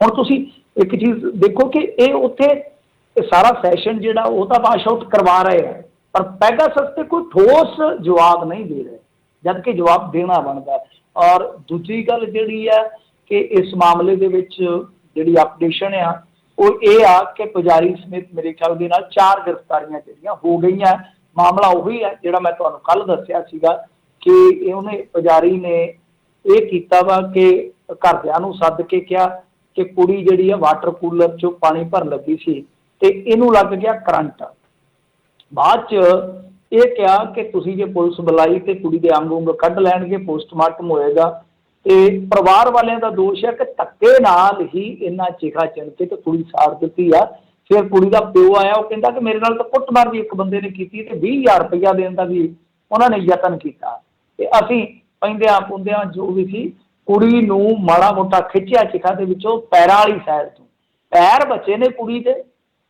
ਹੁਣ ਤੁਸੀਂ ਇੱਕ ਚੀਜ਼ ਦੇਖੋ ਕਿ ਇਹ ਉੱਥੇ ਸਾਰਾ ਸੈਸ਼ਨ ਜਿਹੜਾ ਉਹ ਤਾਂ ਵਾਸ਼ ਆਊਟ ਕਰਵਾ ਰਹੇ ਆ, ਪਰ ਪੈਗਾਸਸ ਤੇ ਕੋਈ ਠੋਸ ਜਵਾਬ ਨਹੀਂ ਦੇ ਰਹੇ, ਜਦ ਕਿ ਜਵਾਬ ਦੇਣਾ ਬਣਦਾ। ਔਰ ਦੂਜੀ ਗੱਲ ਜਿਹੜੀ ਆ ਕਿ ਇਸ ਮਾਮਲੇ ਦੇ ਵਿੱਚ ਜਿਹੜੀ ਅਪਡੇਸ਼ਨ ਆ ਉਹ ਇਹ ਆ ਕਿ ਪੁਜਾਰੀ ਸਮੇਤ ਮੇਰੇ ਖਿਆਲ ਦੇ ਨਾਲ 4 ਗ੍ਰਿਫਤਾਰੀਆਂ ਜਿਹੜੀਆਂ ਹੋ ਗਈਆਂ। ਮਾਮਲਾ ਉਹੀ ਹੈ ਜਿਹੜਾ ਮੈਂ ਤੁਹਾਨੂੰ ਕੱਲ੍ਹ ਦੱਸਿਆ ਸੀਗਾ ਕਿ ਉਹਨੇ ਪੁਜਾਰੀ ਨੇ ਇਹ ਕੀਤਾ ਵਾ ਕਿ ਘਰਦਿਆਂ ਨੂੰ ਸੱਦ ਕੇ ਕਿਹਾ ਕਿ ਕੁੜੀ ਜਿਹੜੀ ਆ ਵਾਟਰ ਕੂਲਰ 'ਚੋਂ ਪਾਣੀ ਭਰਨ ਲੱਗੀ ਸੀ ਤੇ ਇਹਨੂੰ ਲੱਗ ਗਿਆ ਕਰੰਟ। ਬਾਅਦ 'ਚ ਇਹ ਕਿਹਾ ਕਿ ਤੁਸੀਂ ਜੇ ਪੁਲਿਸ ਬੁਲਾਈ ਤੇ ਕੁੜੀ ਦੇ ਅੰਗ ਉਂਗ ਕੱਢ ਲੈਣਗੇ, ਪੋਸਟਮਾਰਟਮ ਹੋਏਗਾ। ਤੇ ਪਰਿਵਾਰ ਵਾਲਿਆਂ ਦਾ ਦੋਸ਼ ਹੈ ਕਿ ਧੱਕੇ ਨਾਲ ਹੀ ਇਹਨਾਂ ਚਿਖਾ ਚਿਣ ਕੇ ਤੇ ਕੁੜੀ ਸਾੜ ਦਿੱਤੀ ਆ। ਫਿਰ ਕੁੜੀ ਦਾ ਪਿਓ ਆਇਆ, ਉਹ ਕਹਿੰਦਾ ਕਿ ਮੇਰੇ ਨਾਲ ਤਾਂ ਕੁੱਟਮਾਰ ਵੀ ਇੱਕ ਬੰਦੇ ਨੇ ਕੀਤੀ ਤੇ 20,000 ਰੁਪਇਆ ਦੇਣ ਦਾ ਵੀ ਉਹਨਾਂ ਨੇ ਯਤਨ ਕੀਤਾ। ਤੇ ਅਸੀਂ ਪੈਂਦਿਆਂ ਪੁੰਦਿਆਂ ਜੋ ਵੀ ਸੀ ਕੁੜੀ ਨੂੰ ਮਾੜਾ ਮੋਟਾ ਖਿੱਚਿਆ ਚਿਖਾ ਦੇ ਵਿੱਚੋਂ ਪੈਰਾਂ ਵਾਲੀ ਸਾਈਡ ਤੋਂ, ਪੈਰ ਬਚੇ ਨੇ ਕੁੜੀ ਦੇ।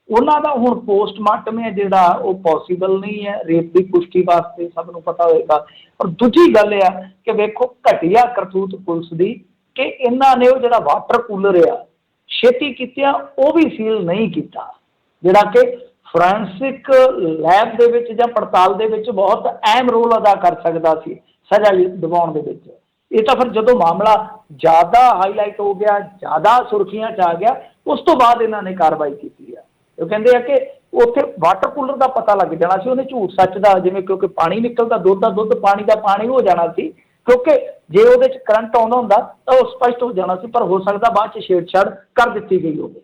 ਉਹਨਾਂ ਦਾ ਹੁਣ ਪੋਸਟਮਾਰਟਮ ਹੈ ਜਿਹੜਾ ਉਹ ਪੋਸੀਬਲ ਨਹੀਂ ਹੈ ਰੇਪ ਦੀ ਪੁਸ਼ਟੀ ਵਾਸਤੇ, ਸਭ ਨੂੰ ਪਤਾ ਹੋਏਗਾ। ਪਰ ਦੂਜੀ ਗੱਲ ਇਹ ਆ ਕਿ ਵੇਖੋ ਘਟੀਆ ਕਰਤੂਤ ਪੁਲਿਸ ਦੀ ਕਿ ਇਹਨਾਂ ਨੇ ਉਹ ਜਿਹੜਾ ਵਾਟਰ ਕੂਲਰ ਆ ਛੇਤੀ ਕੀਤਿਆਂ ਉਹ ਵੀ ਸੀਲ ਨਹੀਂ ਕੀਤਾ, ਜਿਹੜਾ ਕਿ ਫੋਰੈਂਸਿਕ ਲੈਬ ਦੇ ਵਿੱਚ ਜਾਂ ਪੜਤਾਲ ਦੇ ਵਿੱਚ ਬਹੁਤ ਅਹਿਮ ਰੋਲ ਅਦਾ ਕਰ ਸਕਦਾ ਸੀ ਸਜ਼ਾ ਦਿਵਾਉਣ ਦੇ ਵਿੱਚ। ਇਹ ਤਾਂ ਫਿਰ ਜਦੋਂ ਮਾਮਲਾ ਜ਼ਿਆਦਾ ਹਾਈਲਾਈਟ ਹੋ ਗਿਆ, ਜ਼ਿਆਦਾ ਸੁਰਖੀਆਂ 'ਚ ਆ ਗਿਆ, ਉਸ ਤੋਂ ਬਾਅਦ ਇਹਨਾਂ ਨੇ ਕਾਰਵਾਈ ਕੀਤੀ ਆ। ਉਹ ਕਹਿੰਦੇ ਆ ਕਿ ਉੱਥੇ ਵਾਟਰ ਕੂਲਰ ਦਾ ਪਤਾ ਲੱਗ ਜਾਣਾ ਸੀ, ਉਹਨੇ ਝੂਠ ਸੱਚ ਦਾ, ਜਿਵੇਂ ਕਿਉਂਕਿ ਪਾਣੀ ਨਿਕਲਦਾ, ਦੁੱਧ ਦਾ ਦੁੱਧ, ਪਾਣੀ ਦਾ ਪਾਣੀ ਹੋ ਜਾਣਾ ਸੀ, ਕਿਉਂਕਿ ਜੇ ਉਹਦੇ 'ਚ ਕਰੰਟ ਆਉਂਦਾ ਹੁੰਦਾ ਤਾਂ ਉਹ ਸਪਸ਼ਟ ਹੋ ਜਾਣਾ ਸੀ। ਪਰ ਹੋ ਸਕਦਾ ਬਾਅਦ 'ਚ ਛੇੜਛਾੜ ਕਰ ਦਿੱਤੀ ਗਈ ਹੋਵੇ।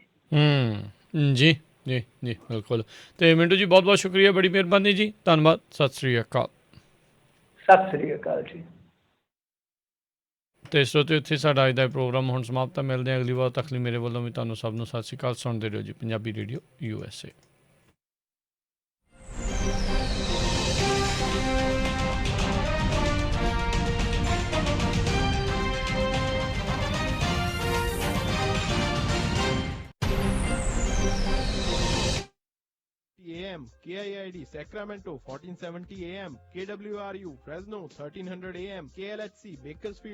ਜੀ ਜੀ ਜੀ ਬਿਲਕੁਲ। ਤੇ ਮਿੰਟੂ ਜੀ ਬਹੁਤ ਬਹੁਤ ਸ਼ੁਕਰੀਆ, ਬੜੀ ਮਿਹਰਬਾਨੀ ਜੀ, ਧੰਨਵਾਦ, ਸਤਿ ਸ੍ਰੀ ਅਕਾਲ। ਸਤਿ ਸ੍ਰੀ ਅਕਾਲ ਜੀ। ਤੇ ਸਰੋਤਿਓ ਇੱਥੇ ਸਾਡਾ ਅੱਜ ਦਾ ਪ੍ਰੋਗਰਾਮ ਹੁਣ ਸਮਾਪਤ ਹੈ। ਮਿਲਦੇ ਹਾਂ ਅਗਲੀ ਵਾਰ, ਤੱਕ ਲਈ ਮੇਰੇ ਵੱਲੋਂ ਵੀ ਤੁਹਾਨੂੰ ਸਭ ਨੂੰ ਸਤਿ ਸ਼੍ਰੀ ਅਕਾਲ। ਸੁਣਦੇ ਰਹੋ ਜੀ Punjabi radio USA। AM, KIID Sacramento 1470 AM, KWRU Fresno 1300 AM, KLHC Bakersfield